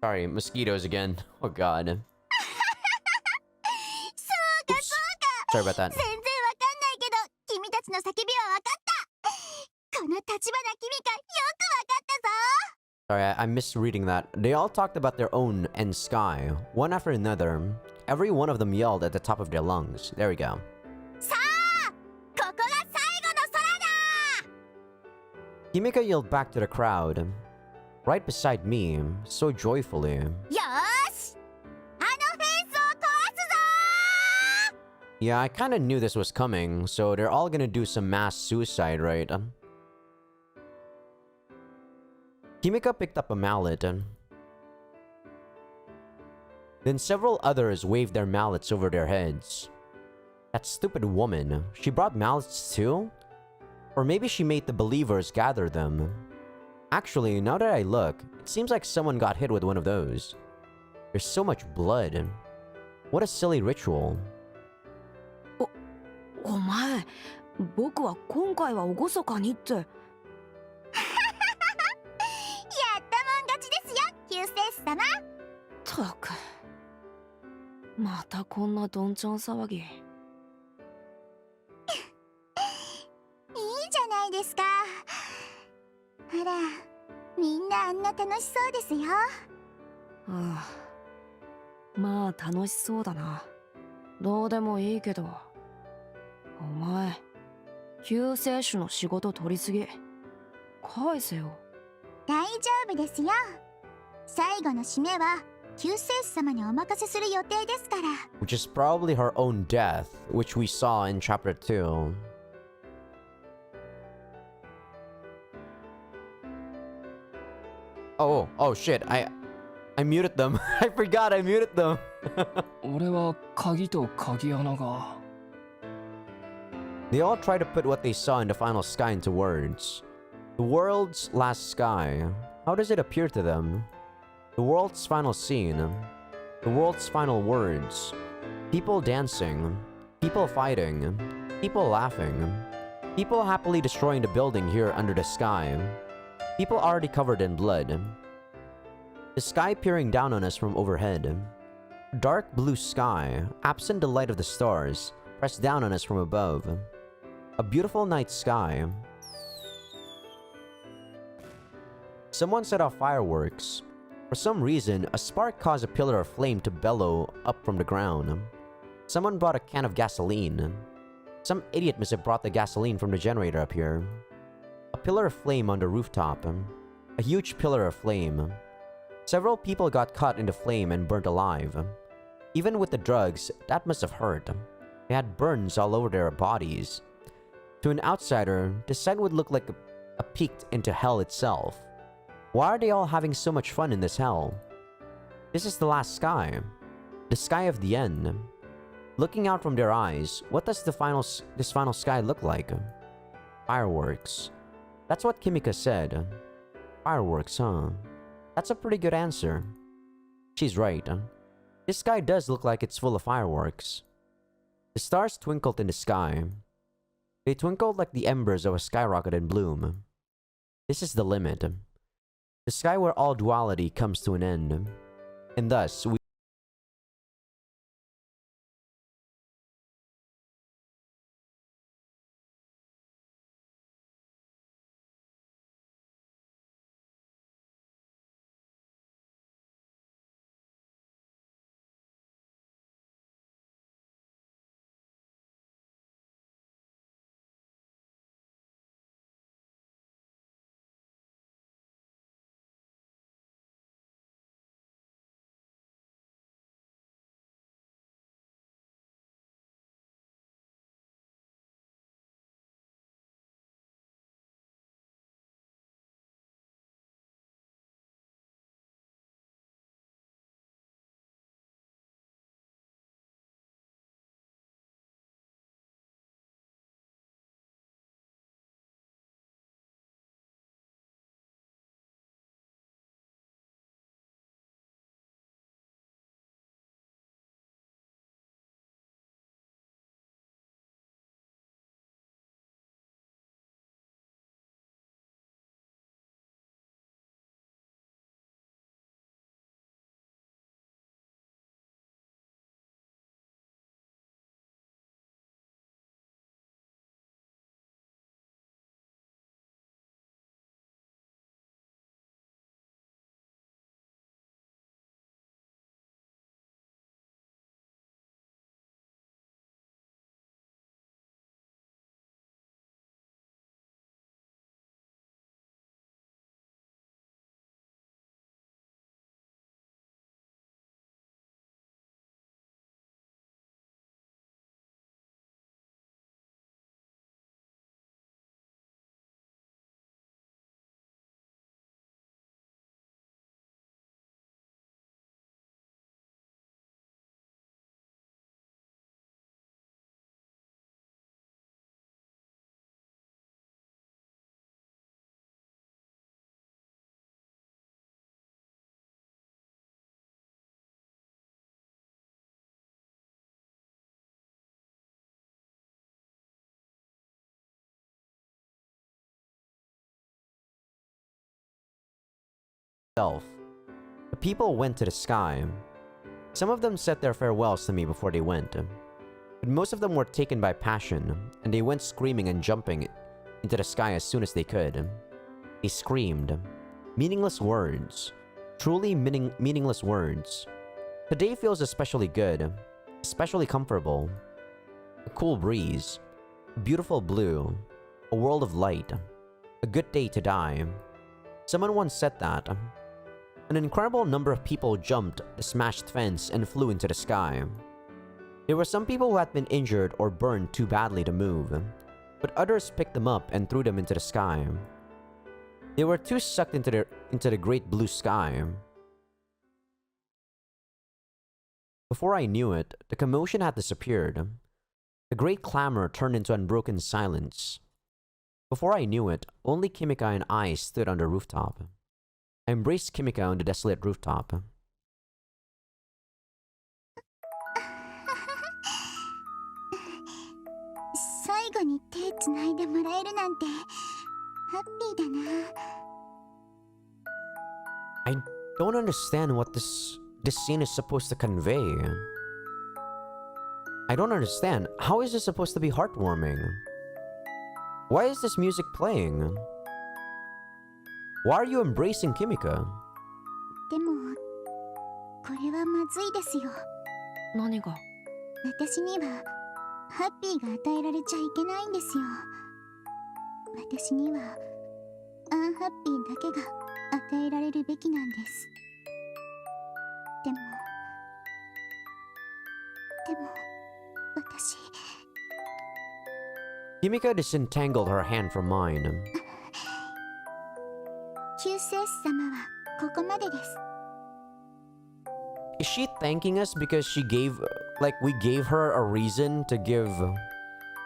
Sorry, mosquitoes again. Oh god. そうか Oops. そうか。 Sorry about that. 全然わかんないけど君たちの叫びはわかった。この立花君香よくわかったぞ。 Sorry, I'm misreading that. They all talked about their own end sky, one after another. Every one of them yelled at the top of their lungs. There we go. さあ、ここが最後の空だ。 Kimika yelled back to the crowd, right beside me, so joyfully. よーし、あのフェンスを壊すぞ。 Yeah, I kinda knew this was coming, so they're all gonna do some mass suicide, right? Kimika picked up a mallet. Then several others waved their mallets over their heads. That stupid woman, she brought mallets too? Or maybe she made the believers gather them. Actually, now that I look, it seems like someone got hit with one of those. There's so much blood. What a silly ritual. お前、僕は今回は厳かにって。やったもん勝ちですよ、救世主様。たく、またこんなどんちゃん騒ぎ。いいじゃないですか。ほら、みんなあんな楽しそうですよ。ああ、まあ楽しそうだな。どうでもいいけど、お前救世主の仕事取りすぎ。返せよ。大丈夫ですよ。最後の締めは救世主様にお任せする予定ですから。Which is probably her own death, which we saw in chapter 2. Oh shit, I muted them. I forgot I muted them. 俺は鍵と鍵穴が They all try to put what they saw in the final sky into words. The world's last sky. How does it appear to them? The world's final scene. The world's final words. People dancing. People fighting. People laughing. People happily destroying the building here under the sky. People already covered in blood. The sky peering down on us from overhead. Dark blue sky, absent the light of the stars, pressed down on us from above. A beautiful night sky. Someone set off fireworks. For some reason, a spark caused a pillar of flame to bellow up from the ground. Someone brought a can of gasoline. Some idiot must have brought the gasoline from the generator up here. A pillar of flame on the rooftop. A huge pillar of flame. Several people got caught in the flame and burnt alive. Even with the drugs, that must have hurt. They had burns all over their bodies. To an outsider, the sight would look like a peek into hell itself. Why are they all having so much fun in this hell? This is the last sky. The sky of the end. Looking out from their eyes, what does this final sky look like? Fireworks. That's what Kimika said. Fireworks, huh? That's a pretty good answer. She's right. This sky does look like it's full of fireworks. The stars twinkled in the sky. They twinkled like the embers of a skyrocket in bloom. This is the limit. The sky where all duality comes to an end. And thus, we itself. The people went to the sky. Some of them said their farewells to me before they went, but most of them were taken by passion, and they went screaming and jumping into the sky as soon as they could. They screamed. Meaningless words. Truly meaningless words. Today feels especially good, especially comfortable. A cool breeze, beautiful blue, a world of light, a good day to die. Someone once said that. An incredible number of people jumped the smashed fence and flew into the sky. There were some people who had been injured or burned too badly to move, but others picked them up and threw them into the sky. They were too sucked into the great blue sky. Before I knew it, the commotion had disappeared. The great clamor turned into unbroken silence. Before I knew it, only Kimika and I stood on the rooftop. I embraced Kimika on the desolate rooftop. 最後に手つないでもらえるなんてハッピーだな。I don't understand what this scene is supposed to convey. I don't understand. How is this supposed to be heartwarming? Why is this music playing? Why are you embracing Kimika? でもこれはまずいですよ。何が？私にはハッピーが与えられちゃいけないんですよ。私にはアンハッピーだけが与えられるべきなんです。でも私 Kimika disentangled her hand from mine. 救世主様はここまでです。 Is she thanking us because we gave her a reason to give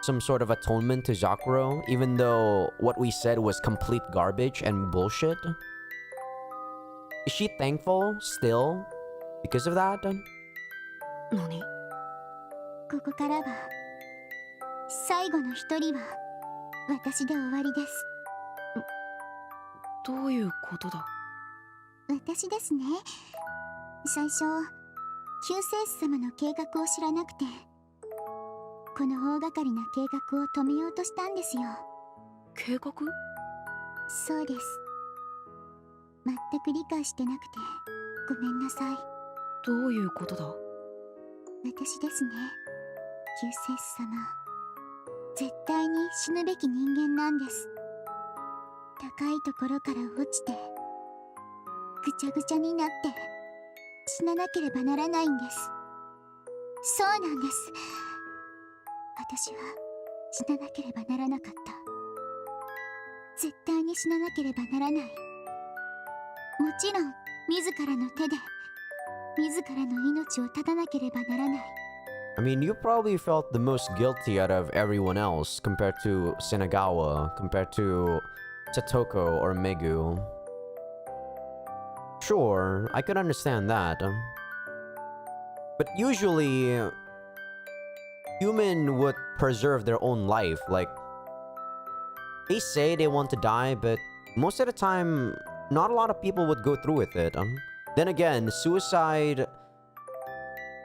some sort of atonement to Zakuro, even though what we said was complete garbage and bullshit? Is she thankful still because of that? 何？ここからは最後の一人は私で終わりです。どういうことだ？私ですね。最初救世主様の計画を知らなくてこの大掛かりな計画を止めようとしたんですよ。計画？そうです。全く理解してなくてごめんなさい。どういうことだ？私ですね。救世主様、絶対に死ぬべき人間なんです。高いところから落ちてぐちゃぐちゃになって死ななければならないんです。そうなんです。私は死ななければならなかった。絶対に死ななければならない。もちろん自らの手で自らの命を絶たなければならない。I mean, you probably felt the most guilty out of everyone else compared to Senagawa, compared to Satoko or Megu. Sure, I could understand that. But usually, human would preserve their own life. Like, they say they want to die, but most of the time, not a lot of people would go through with it. Then again, suicide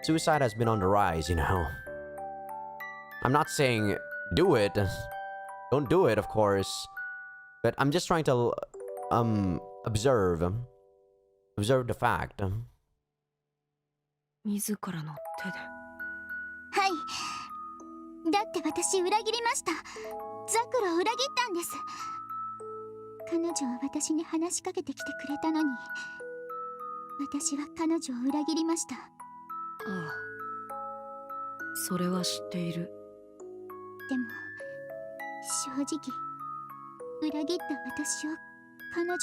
has been on the rise, you know. I'm not saying do it. Don't do it, of course. But I'm just trying to observe the fact. 自らの手で。はい。だって私裏切りました。ザクロを裏切ったんです。彼女は私に話しかけてきてくれたのに私は彼女を裏切りました。ああ、それは知っている。でも正直裏切った私を彼女が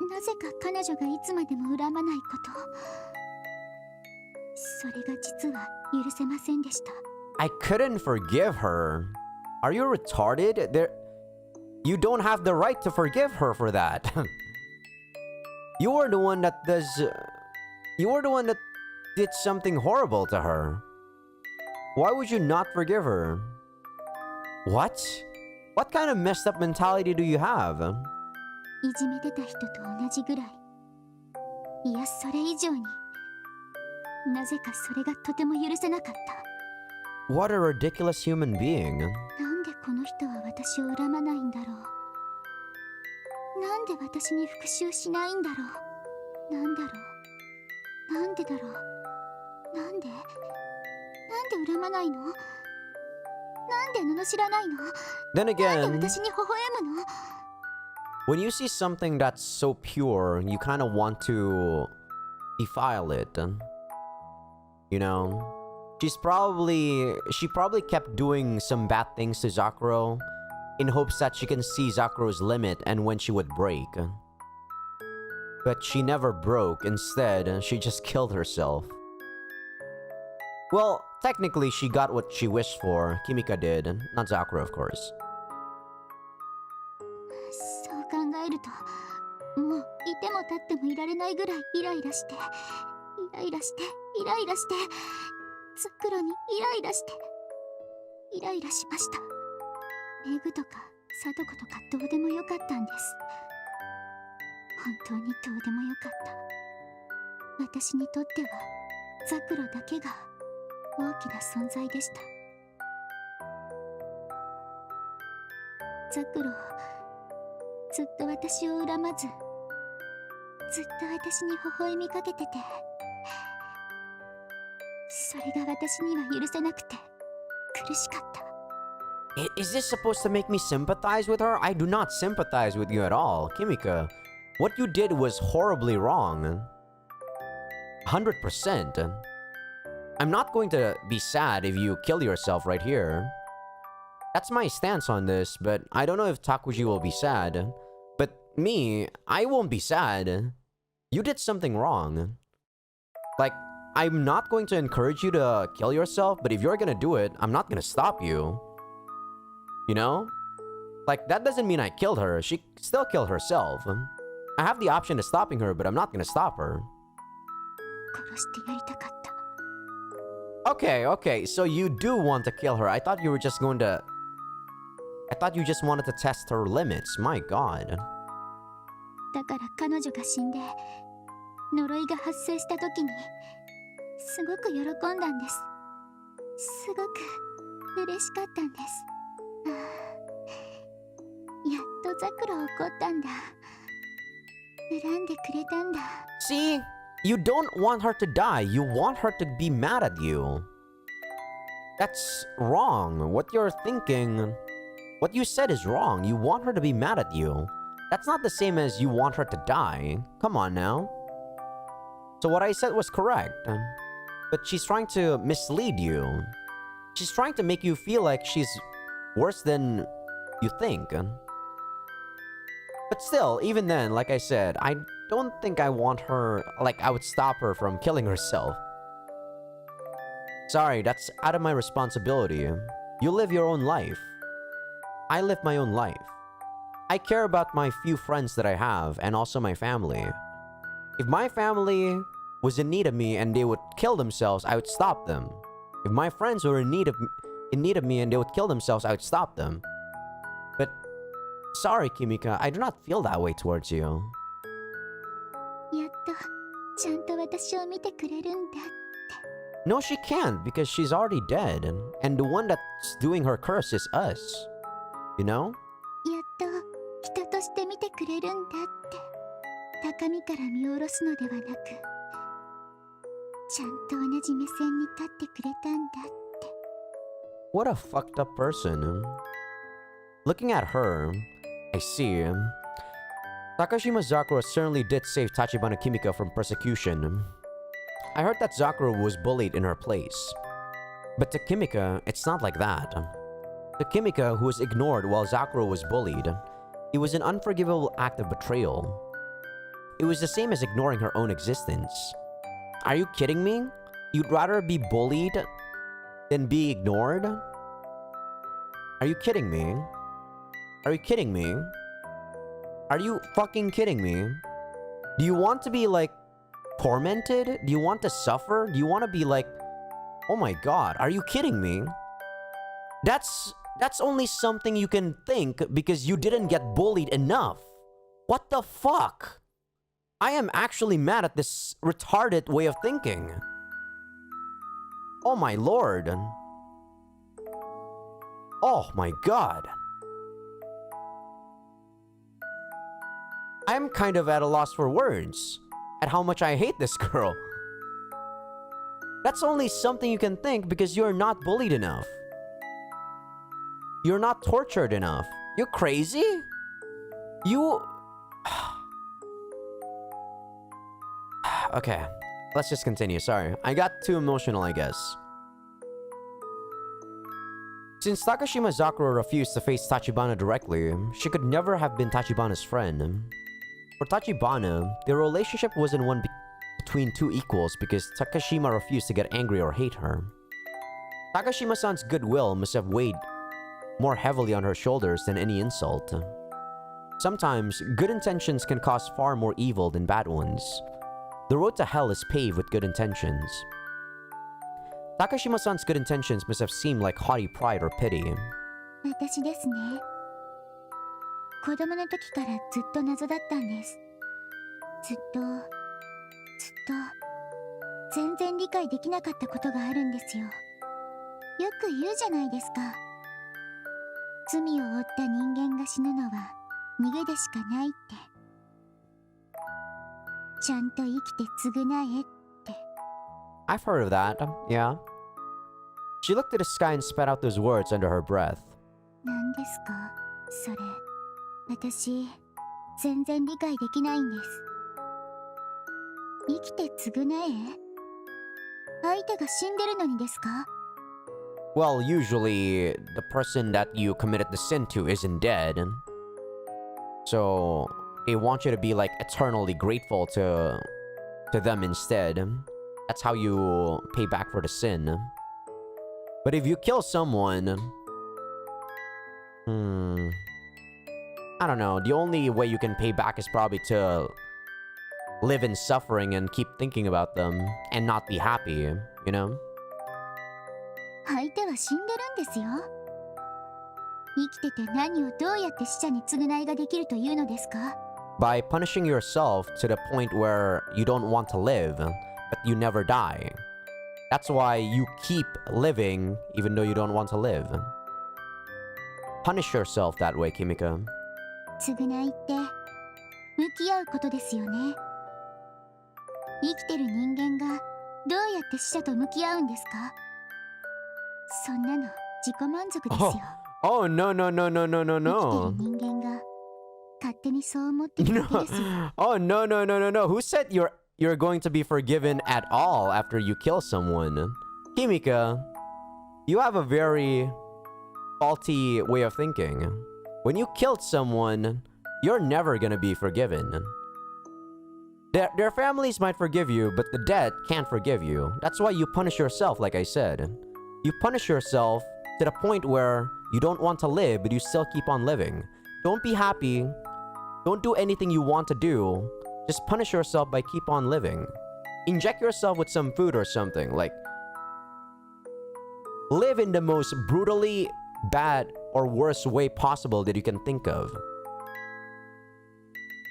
なぜか彼女がいつまでも恨まないことそれが実は許せませんでした。 I couldn't forgive her. Are you retarded? You don't have the right to forgive her for that. You are the one that did something horrible to her. Why would you not forgive her? What? What kind of messed up mentality do you have? いじめてた人と同じぐらい、いやそれ以上に、なぜかそれがとても許せなかった。 What a ridiculous human being. なんでこの人は私を恨まないんだろう。なんで私に復讐しないんだろう。なんだろう。なんでだろう。なんで恨まないの。なんで罵らないの。 Then なんで again, 私に微笑むの。 when you see something that's so pure, you kind of want to defile it. You know? She probably kept doing some bad things to Zakuro in hopes that she can see Zakuro's limit and when she would break. But she never broke. Instead, she just killed herself. Well, technically, she got what she wished for. Kimika did. Not Zakuro, of course. そう考えると、もういても立ってもいられないぐらいイライラして、イライラして、イライラして、ザクロにイライラして、イライラしました。メグとかサトコとかどうでもよかったんです。本当にどうでもよかった。私にとってはザクロだけが大きな存在でした。ザクロ、ずっと私を恨まず、ずっと私に微笑みかけてて、それが私には許せなくて苦しかった。 Is this supposed to make me sympathize with her? I do not sympathize with you at all. Kimika, what you did was horribly wrong. 100%. I'm not going to be sad if you kill yourself right here. That's my stance on this, but I don't know if Takuji will be sad. But me, I won't be sad. You did something wrong. Like, I'm not going to encourage you to kill yourself, but if you're gonna do it, I'm not gonna stop you. You know? Like, that doesn't mean I killed her. She still killed herself. I have the option of stopping her, but I'm not gonna stop her. 殺してやりたかった。 Okay, so you do want to kill her. I thought you were just going to... I thought you just wanted to test her limits. My god. だから彼女が死んで呪いが発生した時にすごく喜んだんです。すごく嬉しかったんです。ああ、やっとザクロ怒ったんだ。恨んでくれたんだ。 See? You don't want her to die. You want her to be mad at you. That's wrong. What you're thinking... What you said is wrong. You want her to be mad at you. That's not the same as you want her to die. Come on now. So what I said was correct. But she's trying to mislead you. She's trying to make you feel like she's worse than you think. But still, even then, like I said, I don't think I want her... Like, I would stop her from killing herself. Sorry, that's out of my responsibility. You live your own life. I live my own life. I care about my few friends that I have, and also my family. If my family was in need of me and they would kill themselves, I would stop them. If my friends were in need of me and they would kill themselves, I would stop them. But sorry, Kimika, I do not feel that way towards you. やっとちゃんと私を見てくれるんだ。 No, she can't, because she's already dead, and the one that's doing her curse is us. You know? やっと人として見てくれるんだって。高みから見下ろすのではなく、ちゃんと同じ目線に立ってくれたんだって。 What a fucked up person. Looking at her, I see. Takashima Zakuro certainly did save Tachibana Kimika from persecution. I heard that Zakuro was bullied in her place. But to Kimika, it's not like that. To Kimika, who was ignored while Zakuro was bullied, it was an unforgivable act of betrayal. It was the same as ignoring her own existence. Are you kidding me? You'd rather be bullied than be ignored? Are you kidding me? Are you kidding me? Are you fucking kidding me? Do you want to be, like, tormented? Do you want to suffer? Do you want to be like, oh my god, are you kidding me? That's only something you can think because you didn't get bullied enough. What the fuck? I am actually mad at this retarded way of thinking. Oh my lord. Oh my god. I'm kind of at a loss for words at how much I hate this girl. That's only something you can think because you're not bullied enough. You're not tortured enough. You're crazy? You... Okay, let's just continue. Sorry, I got too emotional, I guess. Since Takashima Sakura refused to face Tachibana directly, she could never have been Tachibana's friend. For Tachibana, their relationship wasn't one between two equals because Takashima refused to get angry or hate her. Takashima-san's goodwill must have weighed more heavily on her shoulders than any insult. Sometimes, good intentions can cause far more evil than bad ones. The road to hell is paved with good intentions. Takashima-san's good intentions must have seemed like haughty pride or pity. 私ですね。子供の時からずっと謎だったんです。ずっと全然理解できなかったことがあるんですよ。よく言うじゃないですか。罪を負った人間が死ぬのは逃げでしかないって。ちゃんと生きて償えって。I've heard of that, yeah. She looked at the sky and spat out those words under her breath. 何ですかそれ。私、全然理解できないんです。生きて償え？相手が死んでるのにですか？ Well, usually, the person that you committed the sin to isn't dead. So, they want you to be like eternally grateful to them instead. That's how you pay back for the sin. But if you kill someone... I don't know. The only way you can pay back is probably to live in suffering and keep thinking about them and not be happy, you know? 相手は死んでるんですよ。生きてて何をどうやって死者に償いができるというのですか？ By punishing yourself to the point where you don't want to live, but you never die. That's why you keep living even though you don't want to live. Punish yourself that way, Kimika. 償いって向き合うことですよね。生きてる人間がどうやって死者と向き合うんですか？そんなの自己満足ですよ。Oh, no, no, no, no, no, no, 生き no. てる人間が勝手にそう思ってるだけですよ。Oh, no, no, no, no, no. Who said you're going to be forgiven at all after you kill someone? Kimika, you have a very faulty way of thinking. When you killed someone, you're never gonna be forgiven. Their families might forgive you, but the dead can't forgive you. That's why you punish yourself, like I said. You punish yourself to the point where you don't want to live, but you still keep on living. Don't be happy. Don't do anything you want to do. Just punish yourself by keep on living. Inject yourself with some food or something. Like, live in the most brutally bad or worst way possible that you can think of.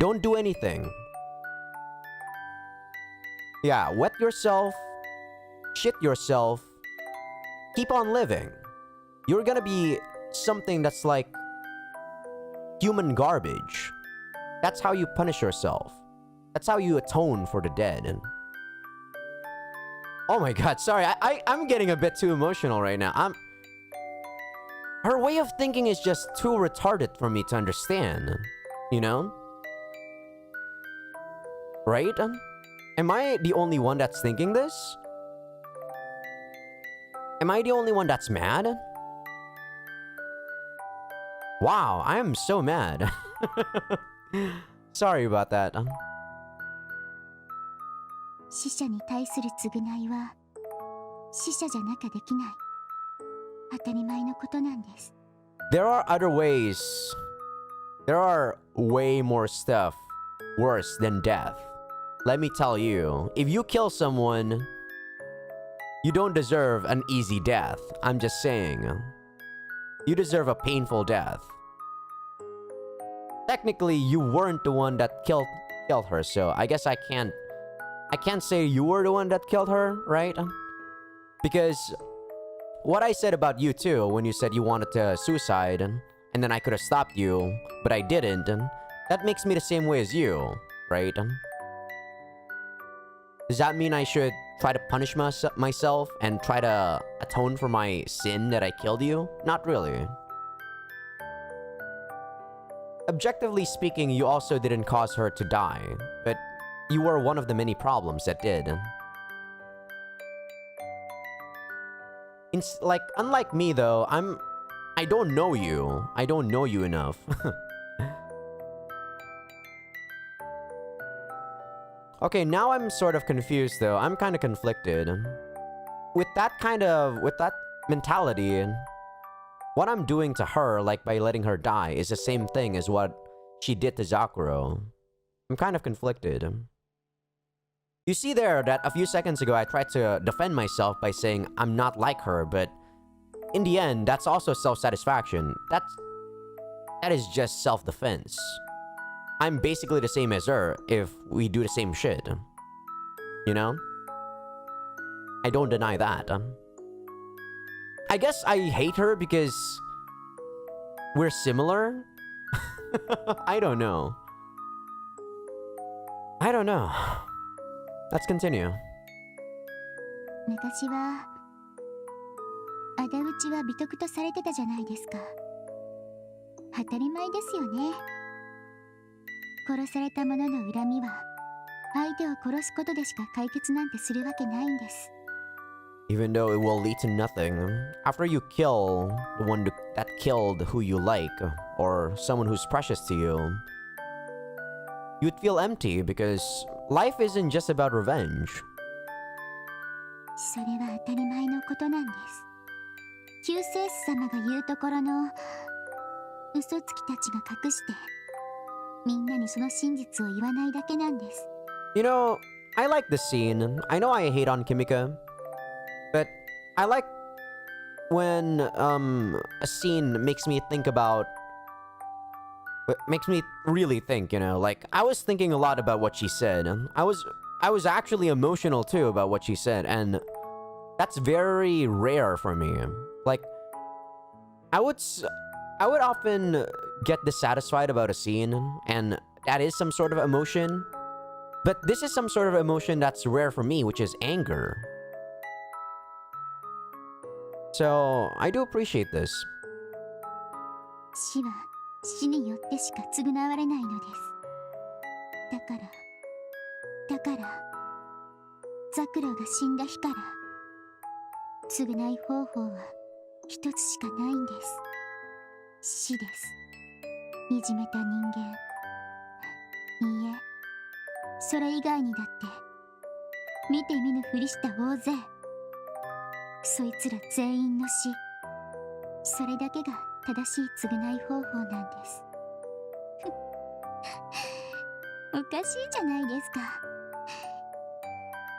Don't do anything. Yeah, wet yourself, shit yourself, keep on living. You're gonna be something that's like human garbage. That's how you punish yourself. That's how you atone for the dead. Oh my god, sorry, I'm getting a bit too emotional right now. Her way of thinking is just too retarded for me to understand. You know? Right? Am I the only one that's thinking this? Am I the only one that's mad? Wow, I am so mad. Sorry about that. 死者に対する償いは死者じゃなきゃできない。当たり前のことなんです。There are other ways. There are way more stuff worse than death. Let me tell you, if you kill someone, you don't deserve an easy death. I'm just saying. You deserve a painful death. technically you weren't the one that killed her, so I guess I can't say you were the one that killed her, right? Because what I said about you too, when you said you wanted to suicide, and then I could have stopped you, but I didn't, and that makes me the same way as you, right? Does that mean I should try to punish myself and try to atone for my sin that I killed you? Not really. Objectively speaking, you also didn't cause her to die, but you were one of the many problems that did. Like, unlike me though, I don't know you. I don't know you enough. Okay, now I'm sort of confused though. I'm kind of conflicted. With that mentality, what I'm doing to her, like by letting her die, is the same thing as what she did to Zakuro. I'm kind of conflicted. You see there that a few seconds ago I tried to defend myself by saying I'm not like her, but in the end, that's also self-satisfaction. That is just self-defense. I'm basically the same as her if we do the same shit. You know? I don't deny that. I guess I hate her because we're similar? I don't know. Let's continue. 昔は仇討ちは美徳とされてたじゃないですか。当たり前ですよね。殺された者の恨みは相手を殺すことでしか解決なんてするわけないんです。Even though it will lead to nothing, after you kill the one that killed who you like, or someone who's precious to you, you'd feel empty because life isn't just about revenge. それは当たり前のことなんです。救世主様が言うところの嘘つきたちが隠してみんなにその真実を言わないだけなんです。You know, I like this scene. I know I hate on Kimika, but I like when a scene makes me think about, makes me really think, you know, like I was thinking a lot about what she said. I was actually emotional too about what she said, and that's very rare for me. Like I would often get dissatisfied about a scene, and that is some sort of emotion. But this is some sort of emotion that's rare for me, which is anger. So, I do appreciate this. 死は死によってしか償われないのです。だからザクロが死んだ日から償い方法は一つしかないんです。死です。いじめた人間。いいえ、それ以外にだって見て見ぬふりした大勢、そいつら全員の死、それだけが正しい償い方法なんです。おかしいじゃないですか。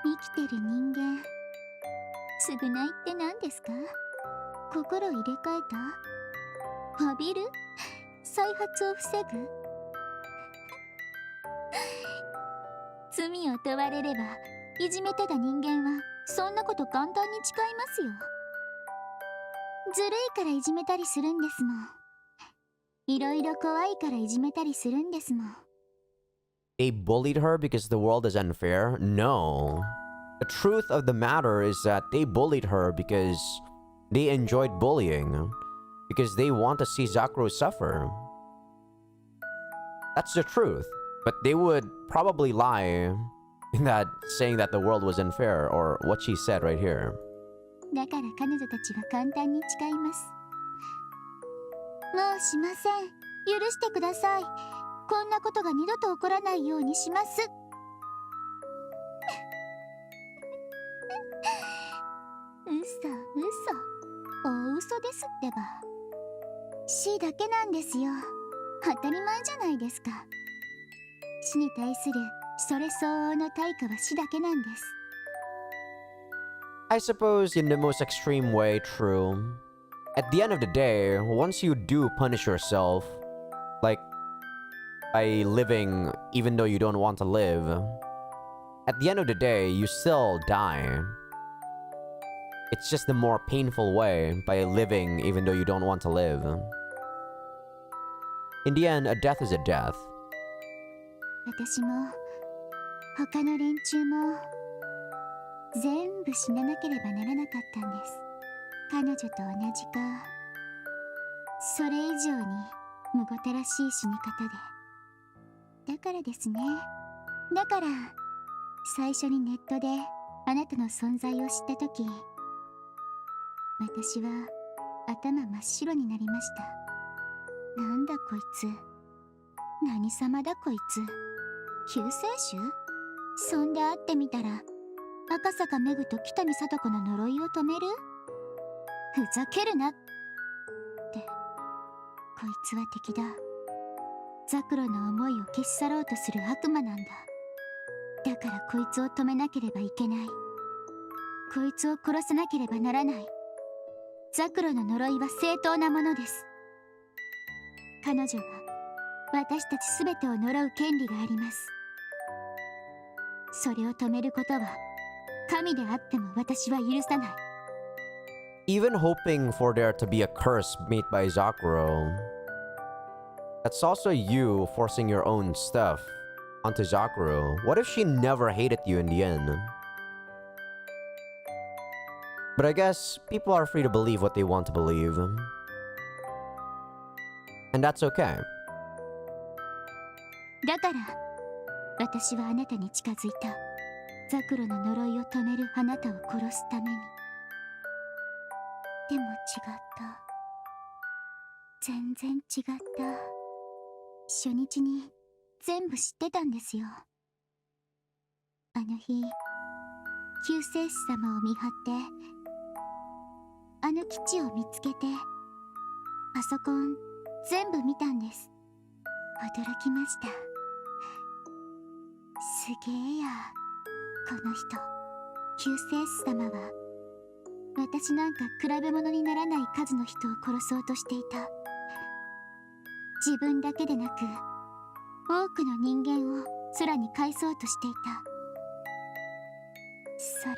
生きてる人間、償いって何ですか？心を入れ替えた？浴びる？再発を防ぐ？罪を問われれば、いじめてた人間はそんなこと簡単に誓いますよ。ずるいからいじめたりするんですもん。いろいろ怖いからいじめたりするんですもん。They bullied her because the world is unfair? No. The truth of the matter is that they bullied her because they enjoyed bullying. Because they want to see Zakuro suffer. That's the truth. But they would probably lie in that, saying that the world was unfair, or what she said right here. だから彼女たちは簡単に誓います。もうしません。許してください。こんなことが二度と起こらないようにします。大嘘ですってば。死だけなんですよ。当たり前じゃないですか。死に対するそれ相応の対価は死だけなんです。I suppose in the most extreme way, true. At the end of the day, once you do punish yourself, like, by living even though you don't want to live. At the end of the day, you still die. It's just the more painful way by living even though you don't want to live. In the end, a death is a death. 私も他の連中も全部死ななければならなかったんです。彼女と同じか、それ以上にむごたらしい死に方で。だからですね。だから最初にネットであなたの存在を知ったとき、私は頭真っ白になりました。なんだこいつ、何様だこいつ、救世主？そんで会ってみたら赤坂メグと北見聡子の呪いを止める？ふざけるなって。こいつは敵だ。ザクロの思いを消し去ろうとする悪魔なんだ。だからこいつを止めなければいけない。こいつを殺さなければならない。ザクロの呪いは正当なものです。彼女は私たちすべてを呪う権利があります。それを止めることは神であっても私は許さない。Even hoping for there to be a curse made by Zakuro, that's also you forcing your own stuff onto Zakuro. What if she never hated you in the end? But I guess people are free to believe what they want to believe. And that's okay. だから私はあなたに近づいた。ザクロの呪いを止めるあなたを殺すために。でも違った。全然違った。初日に全部知ってたんですよ。あの日救世主様を見張ってあの基地を見つけてパソコン全部見たんです。驚きました。すげえや、この人。救世主様は私なんか比べ物にならない数の人を殺そうとしていた。自分だけでなく多くの人間を空に返そうとしていた。空、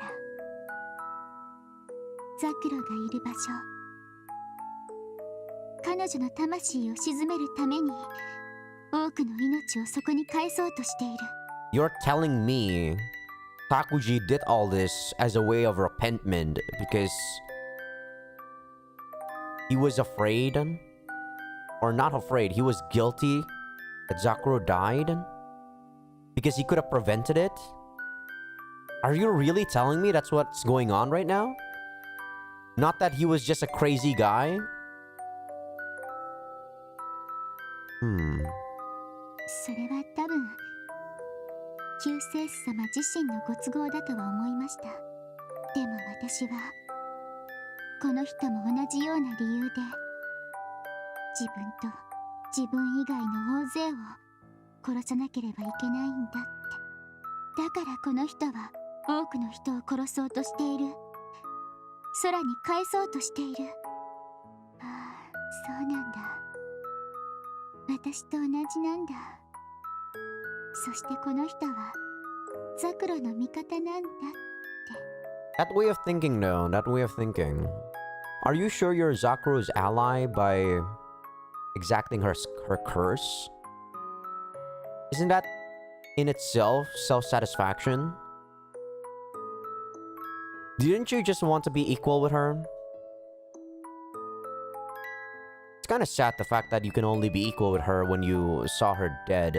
ザクロがいる場所、彼女の魂を鎮めるために多くの命をそこに返そうとしている。 You're telling me Takuji did all this as a way of repentment because he was afraid, or not afraid, he was guilty that Zakuro died because he could have prevented it? Are you really telling me that's what's going on right now? Not that he was just a crazy guy? それは多分救世主様自身のご都合だとは思いました。でも私はこの人も同じような理由で自分と自分以外の大勢を殺さなければいけないんだって。だからこの人は多くの人を殺そうとしている。空に返そうとしている。ああ、そうなんだ。私と同じなんだ。そしてこの人はザクロの味方なんだって。 That way of thinking, though, that way of thinking. Are you sure you're Zakuro's ally by exacting her curse? Isn't that in itself self-satisfaction? Didn't you just want to be equal with her? It's kind of sad the fact that you can only be equal with her when you saw her dead.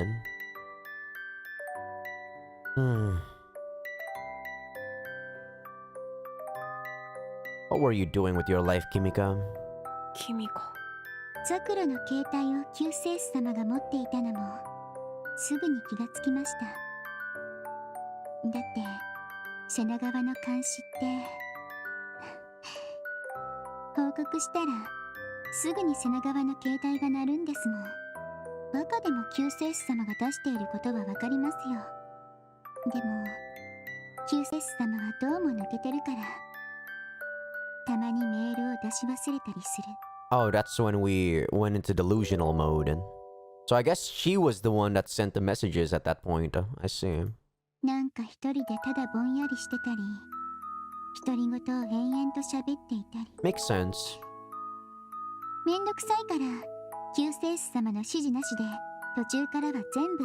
What were you doing with your life, Kimika? 君か。ザクロの携帯を救世主様が持っていたのもすぐに気がつきました。だって瀬名川の監視って報告したらすぐに瀬名川の携帯が鳴るんですもん。バカでも救世主様が出していることはわかりますよ。でも救世主様はどうも抜けてるからたまにメールを出し忘れたりする。Oh, that's when we went into delusional mode. So I guess she was the one that sent the messages at that point. I see. なんか一人でただぼんやりしてたり、独り言を延々と喋っていたり。Makes sense. めんどくさいから救世主様の指示なしで途中からは全部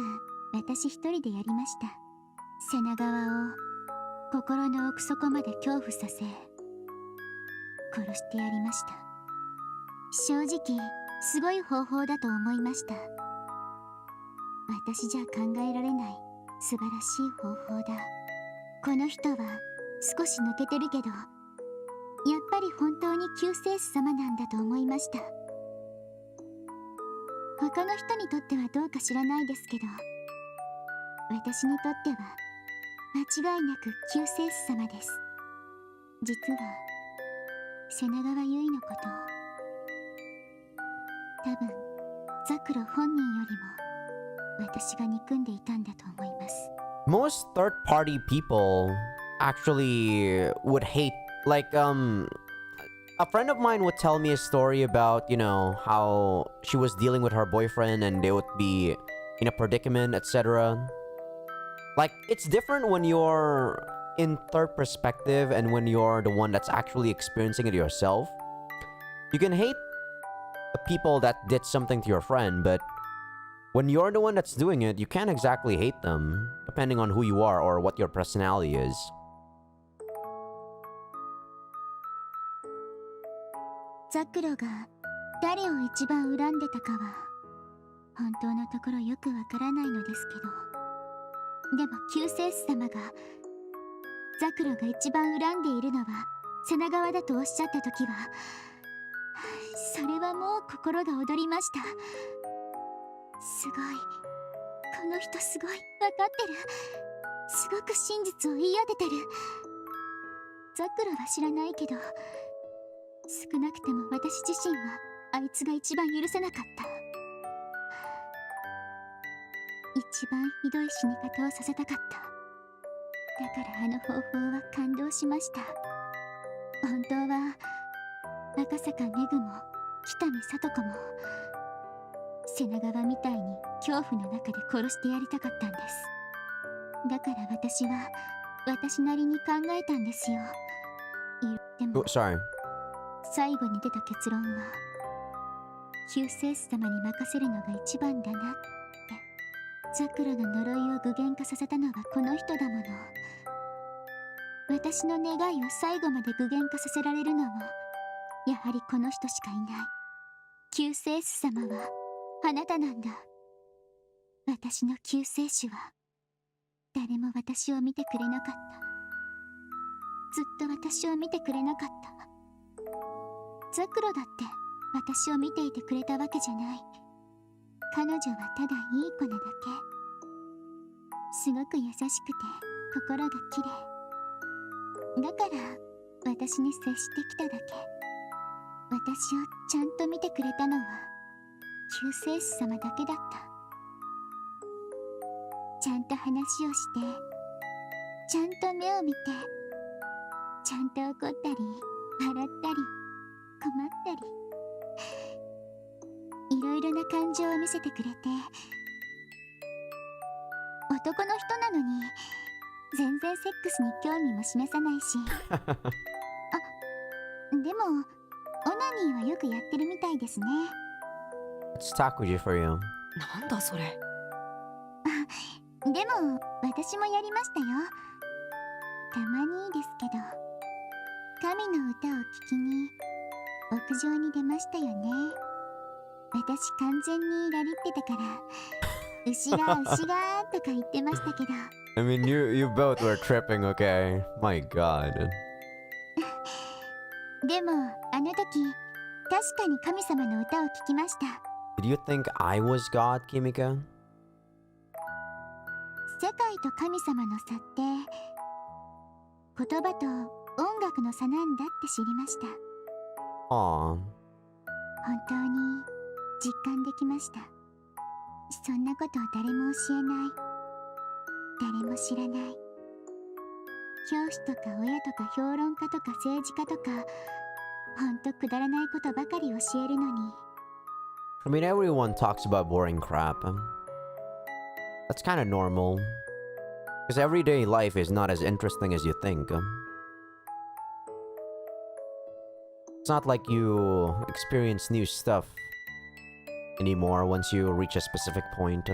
私一人でやりました。背中側を心の奥底まで恐怖させ殺してやりました。正直すごい方法だと思いました。私じゃ考えられない素晴らしい方法だ。この人は少し抜けてるけど、やっぱり本当に救世主様なんだと思いました。他の人にとってはどうか知らないですけど、私にとっては間違いなく救世主様です。実は瀬長川結衣のことを多分ザクロ本人よりも私が憎んでいたんだと思います。 Most third-party people actually would hate, like, a friend of mine would tell me a story about, you know, how she was dealing with her boyfriend and they would be in a predicament, etc. Like, it's different when you're in third perspective and when you're the one that's actually experiencing it yourself. You can hate the people that did something to your friend, but when you're the one that's doing it, you can't exactly hate them, depending on who you are or what your personality is. ザクロが誰を一番恨んでたかは本当のところよくわからないのですけど、でも救世主様がザクロが一番恨んでいるのは瀬長川だとおっしゃった時は、それはもう心が躍りました。すごい、この人すごい、わかってる、すごく真実を言い当ててる。ザクロは知らないけど、少なくても私自身はあいつが一番許せなかった。一番ひどい死に方をさせたかった。だからあの方法は感動しました。本当は赤坂めぐも北見聡子も瀬長川みたいに恐怖の中で殺してやりたかったんです。だから私は私なりに考えたんですよ。でも Oh, sorry. 最後に出た結論は救世主様に任せるのが一番だなって。ザクロの呪いを具現化させたのはこの人だもの。私の願いを最後まで具現化させられるのもやはりこの人しかいない。救世主様はあなたなんだ。私の救世主は誰も私を見てくれなかった。ずっと私を見てくれなかった。ザクロだって私を見ていてくれたわけじゃない。彼女はただいい子なだけ。すごく優しくて心がきれい。だから私に接してきただけ。私をちゃんと見てくれたのは救世主様だけだった。ちゃんと話をして、ちゃんと目を見て、ちゃんと怒ったり笑ったり困ったり、いろいろな感情を見せてくれて、男の人なのに全然セックスに興味も示さないしあ、でもオナニーはよくやってるみたいですね。 It's Takuji for you. なんだそれ。でも私もやりましたよ。たまにですけど、神の歌を聴きに屋上に出ましたよね。私完全にラリってたから牛が牛がとか言ってましたけど I mean, you both were tripping, okay? My god. でもあの時確かに神様の歌を聴きました。 Did you think I was God, Kimika? 世界と神様の差って言葉と音楽の差なんだって知りました。 Aw. 本当に実感できました。そんなことを誰も教えない、誰も知らない、教師とか親とか評論家とか政治家とかほんとくだらないことばかり教えるのに、I mean, everyone talks about boring crap. That's kind of normal. Because everyday life is not as interesting as you think. It's not like you experience new stuff anymore once you reach a specific point.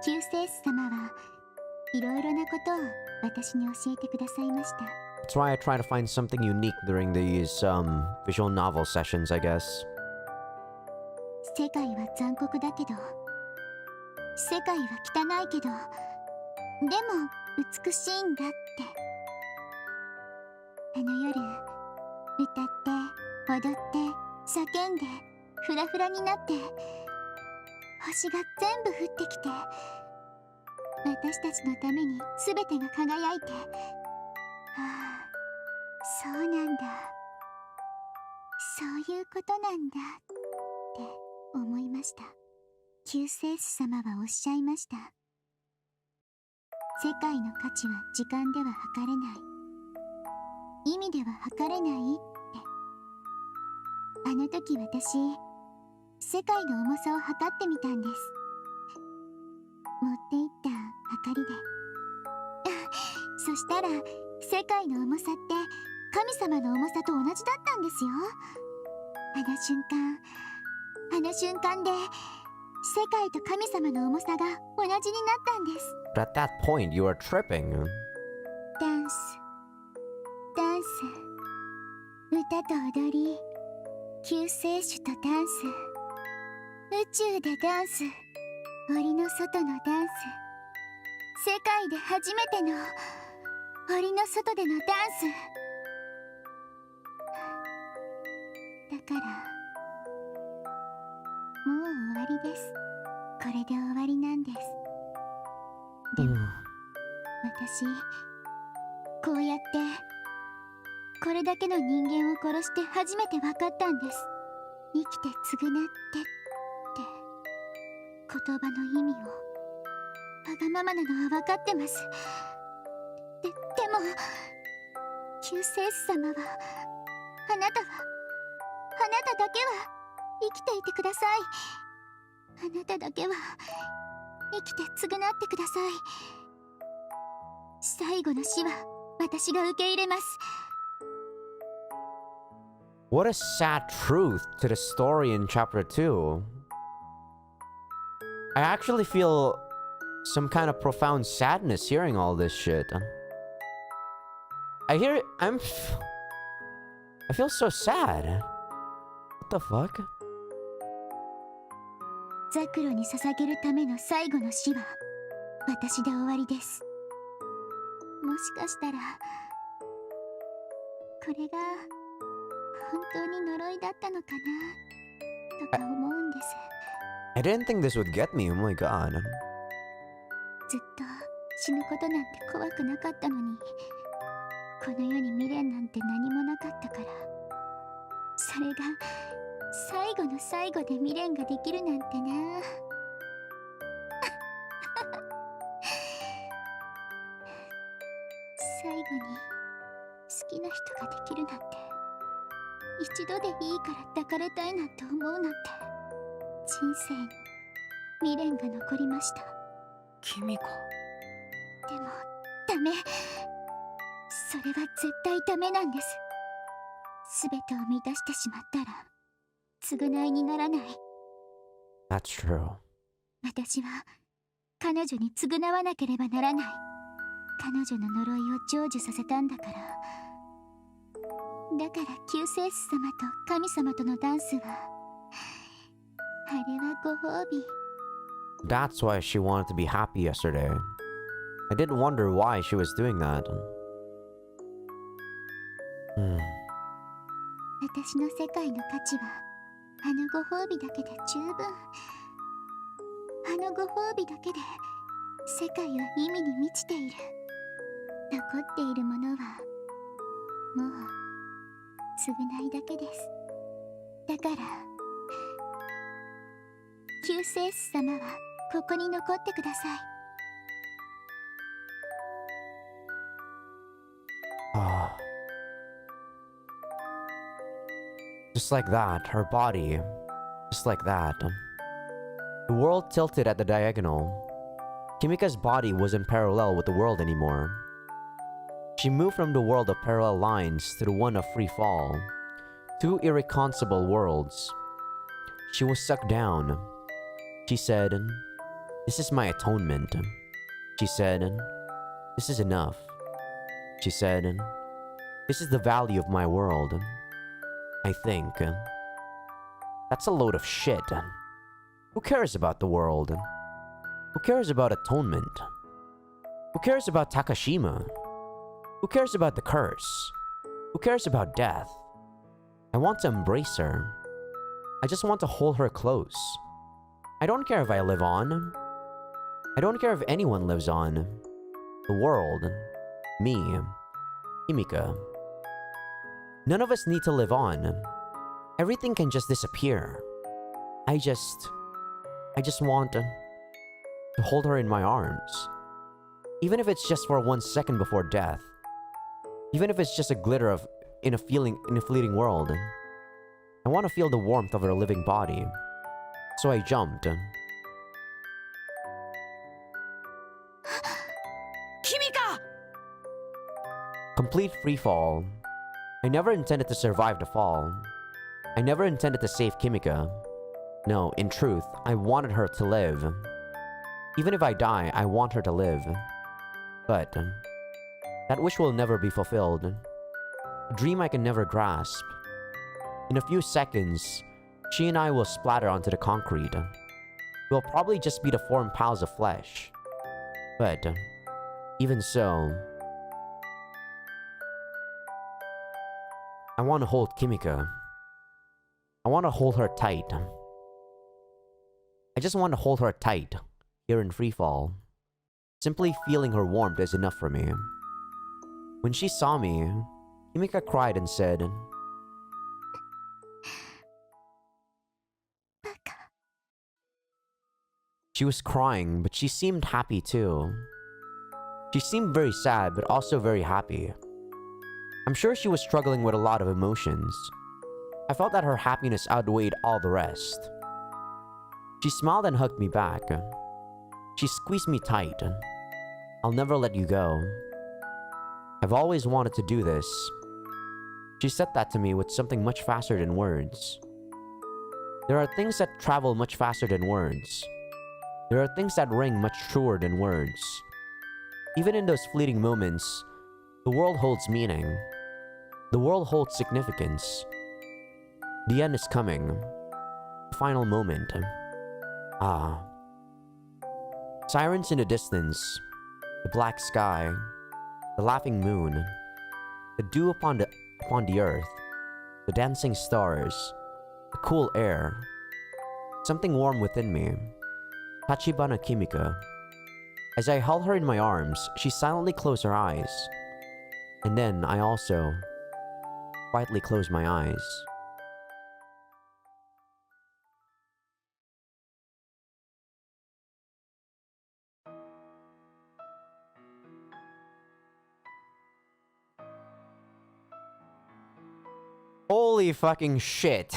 救世主様はいろいろなことを私に教えてくださいました。 That's why I try to find something unique during these visual novel sessions, I guess. 世界は残酷だけど、世界は汚いけど、でも美しいんだって。あの夜、歌って踊って叫んでフラフラになって、星が全部降ってきて、私たちのために全てが輝いて、ああ、そうなんだ、そういうことなんだって思いました。救世主様はおっしゃいました。世界の価値は時間では測れない、意味では測れないって。あの時私、世界の重さを測ってみたんです。持っていった測りで。そしたら世界の重さって神様の重さと同じだったんですよ。あの瞬間で世界と神様の重さが同じになったんです。 But at that point, you are tripping. ダンス、歌と踊り、救世主とダンス、宇宙でダンス、檻の外のダンス、世界で初めての檻の外でのダンス。だからもう終わりです。これで終わりなんです。でも私、こうやってこれだけの人間を殺して初めて分かったんです。生きて償ってって言葉の意味を。わがままなのは分かってます。でも救世主様は、あなただけは生きていてください。あなただけは生きて償ってください。最後の死は私が受け入れます。 What a sad truth to the story in chapter 2. I actually feel some kind of profound sadness hearing all this shit. I feel so sad. What the fuck? ザクロに捧げるための最後の死は私で終わりです。もしかしたらこれが本当に呪いだったのかなとか思うんです。 I didn't think this would get me. Oh my god. ずっと死ぬことなんて怖くなかったのに、この世に未練なんて何もなかったから、それが最後の最後で未練ができるなんてな。最後に好きな人ができるなんて、一度でいいから抱かれたいなんて思うなんて、人生に未練が残りました。君か。でもダメ、それは絶対ダメなんです。全てを満たしてしまったら償いにならない。 That's true. 私は彼女に償わなければならない。彼女の呪いを成就させたんだから。だから救世主様と神様とのダンスは、あれはご褒美。 That's why she wanted to be happy yesterday. I did wonder why she was doing that. 私の世界の価値はあのご褒美だけで十分。あのご褒美だけで世界は意味に満ちている。残っているものはもう償いだけです。だから救世主様はここに残ってください。 Just like that, her body Just like that. The world tilted at the diagonal. Kimika's body wasn't parallel with the world anymore. She moved from the world of parallel lines to the one of free fall. Two irreconcilable worlds. She was sucked down. She said, "This is my atonement." She said, "This is enough." She said, "This is the value of my world." I think. That's a load of shit. Who cares about the world? Who cares about atonement? Who cares about Takashima? Who cares about the curse? Who cares about death? I want to embrace her. I just want to hold her close. I don't care if I live on. I don't care if anyone lives on. The world. Me. Kimika. None of us need to live on. Everything can just disappear. I just want to hold her in my arms. Even if it's just for 1 second before death. Even if it's just a glitter of in a fleeting world. I want to feel the warmth of her living body. So I jumped. Kimika! Complete free fall. I never intended to survive the fall. I never intended to save Kimika. No, in truth, I wanted her to live. Even if I die, I want her to live. But that wish will never be fulfilled. A dream I can never grasp. In a few seconds, she and I will splatter onto the concrete. We'll probably just be the formed piles of flesh. But even so, I want to hold Kimika. I want to hold her tight. I just want to hold her tight, here in freefall. Simply feeling her warmth is enough for me. When she saw me, Kimika cried and said, She was crying, but she seemed happy too. She seemed very sad, but also very happy. I'm sure she was struggling with a lot of emotions. I felt that her happiness outweighed all the rest. She smiled and hugged me back. She squeezed me tight. I'll never let you go. I've always wanted to do this. She said that to me with something much faster than words. There are things that travel much faster than words. There are things that ring much truer than words. Even in those fleeting moments, the world holds meaning. The world holds significance. The end is coming. The final moment. Ah. Sirens in the distance. The black sky. The laughing moon. The dew upon the earth. The dancing stars. The cool air. Something warm within me. Tachibana Kimika. As I held her in my arms, she silently closed her eyes. And then I also quietly closed my eyes. Holy fucking shit.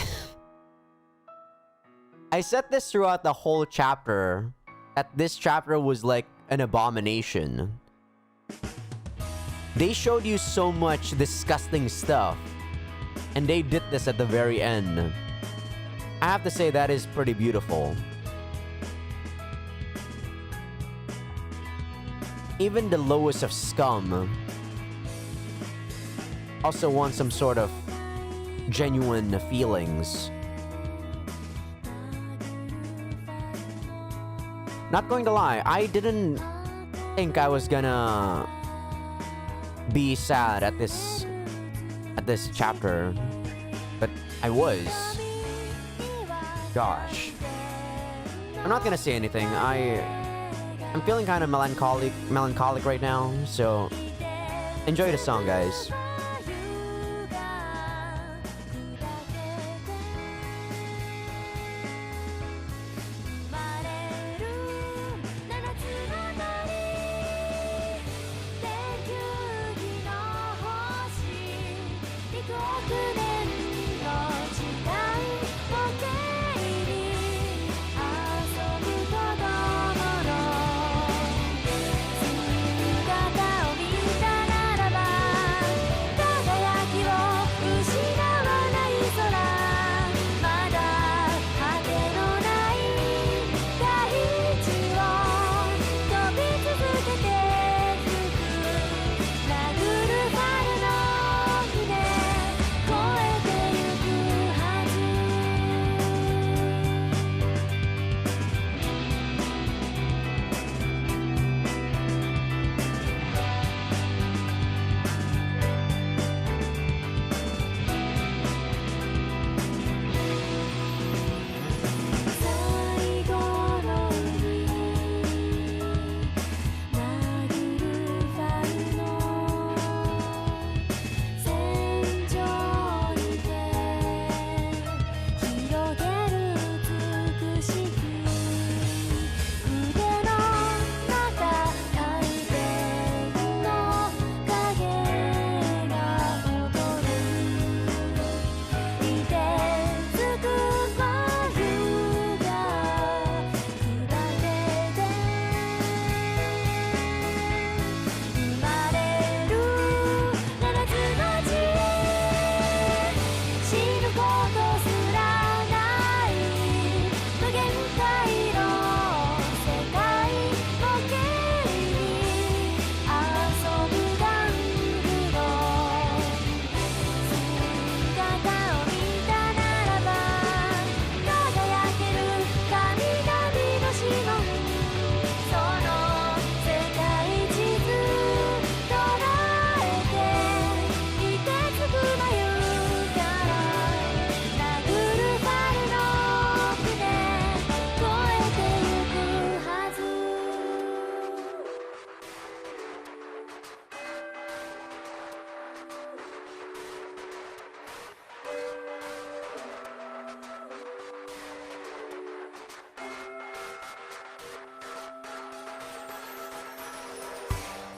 I said this throughout the whole chapter, that this chapter was like an abomination. They showed you so much disgusting stuff, and they did this at the very end. I have to say that is pretty beautiful. Even the lowest of scum also want some sort of genuine feelings. Not going to lie, I didn't think I was gonna be sad at this chapter, but I was. Gosh, I'm not gonna say anything. I'm feeling kind of melancholic right now, so enjoy the song, guys.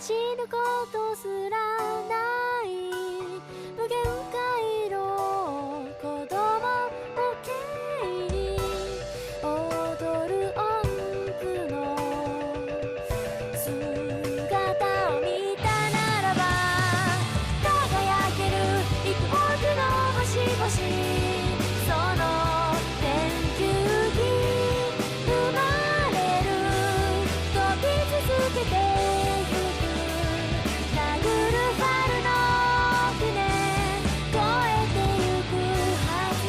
死ぬことすらない無限回路子供を経に踊る音符の姿を見たならば輝ける幾多くの星々その電球に生まれる飛び続けてゆく殴る春の船越えてゆくはず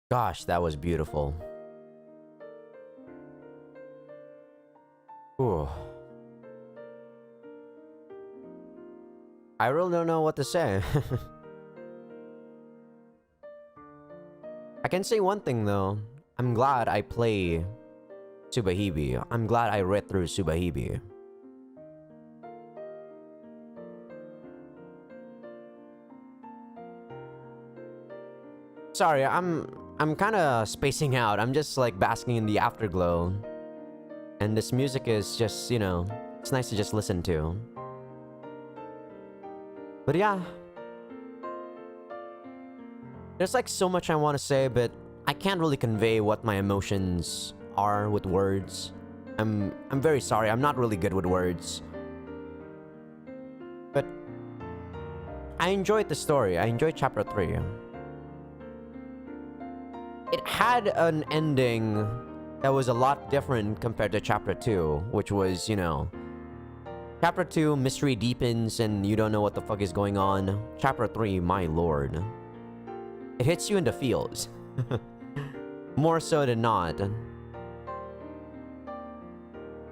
Gosh, that was beautiful. Ooh. I really don't know what to say. I can say one thing though. I'm glad I play Subahibi. I'm glad I read through Subahibi. Sorry, I'm kind of spacing out. I'm just like basking in the afterglow. And this music is just, you know, it's nice to just listen to. But yeah. There's like so much I want to say, but I can't really convey what my emotions are with words. I'm very sorry. I'm not really good with words. But I enjoyed the story. I enjoyed chapter 3. It had an ending that was a lot different compared to chapter 2, which was, you know, chapter 2, mystery deepens and you don't know what the fuck is going on. Chapter 3, my lord. It hits you in the feels. More so than not.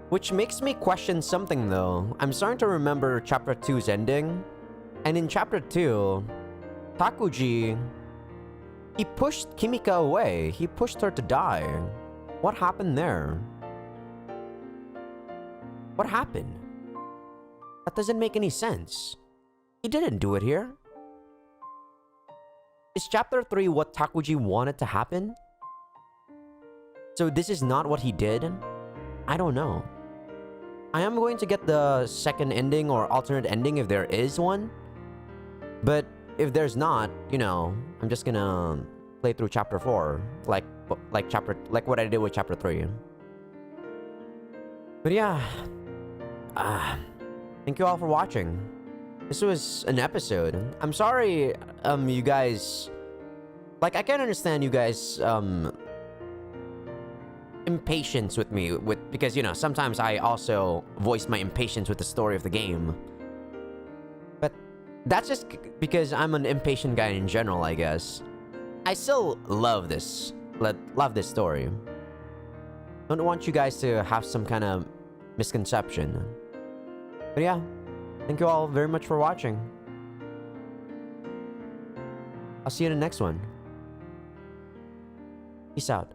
Which makes me question something though. I'm starting to remember chapter 2's ending. And in chapter 2, Takuji, he pushed Kimika away. He pushed her to die. What happened there? What happened? That doesn't make any sense. He didn't do it here. Is chapter 3 what Takuji wanted to happen? So this is not what he did? I don't know. I am going to get the second ending or alternate ending if there is one. But if there's not, you know, I'm just gonna play through chapter 4 like what I did with chapter 3. But yeah, thank you all for watching. This was an episode. I'm sorry, you guys, like I can understand you guys impatience with me because, you know, sometimes I also voice my impatience with the story of the game. But that's just because I'm an impatient guy in general, I guess. I still love this. Love this story. Don't want you guys to have some kind of misconception. But yeah, thank you all very much for watching. I'll see you in the next one. Peace out.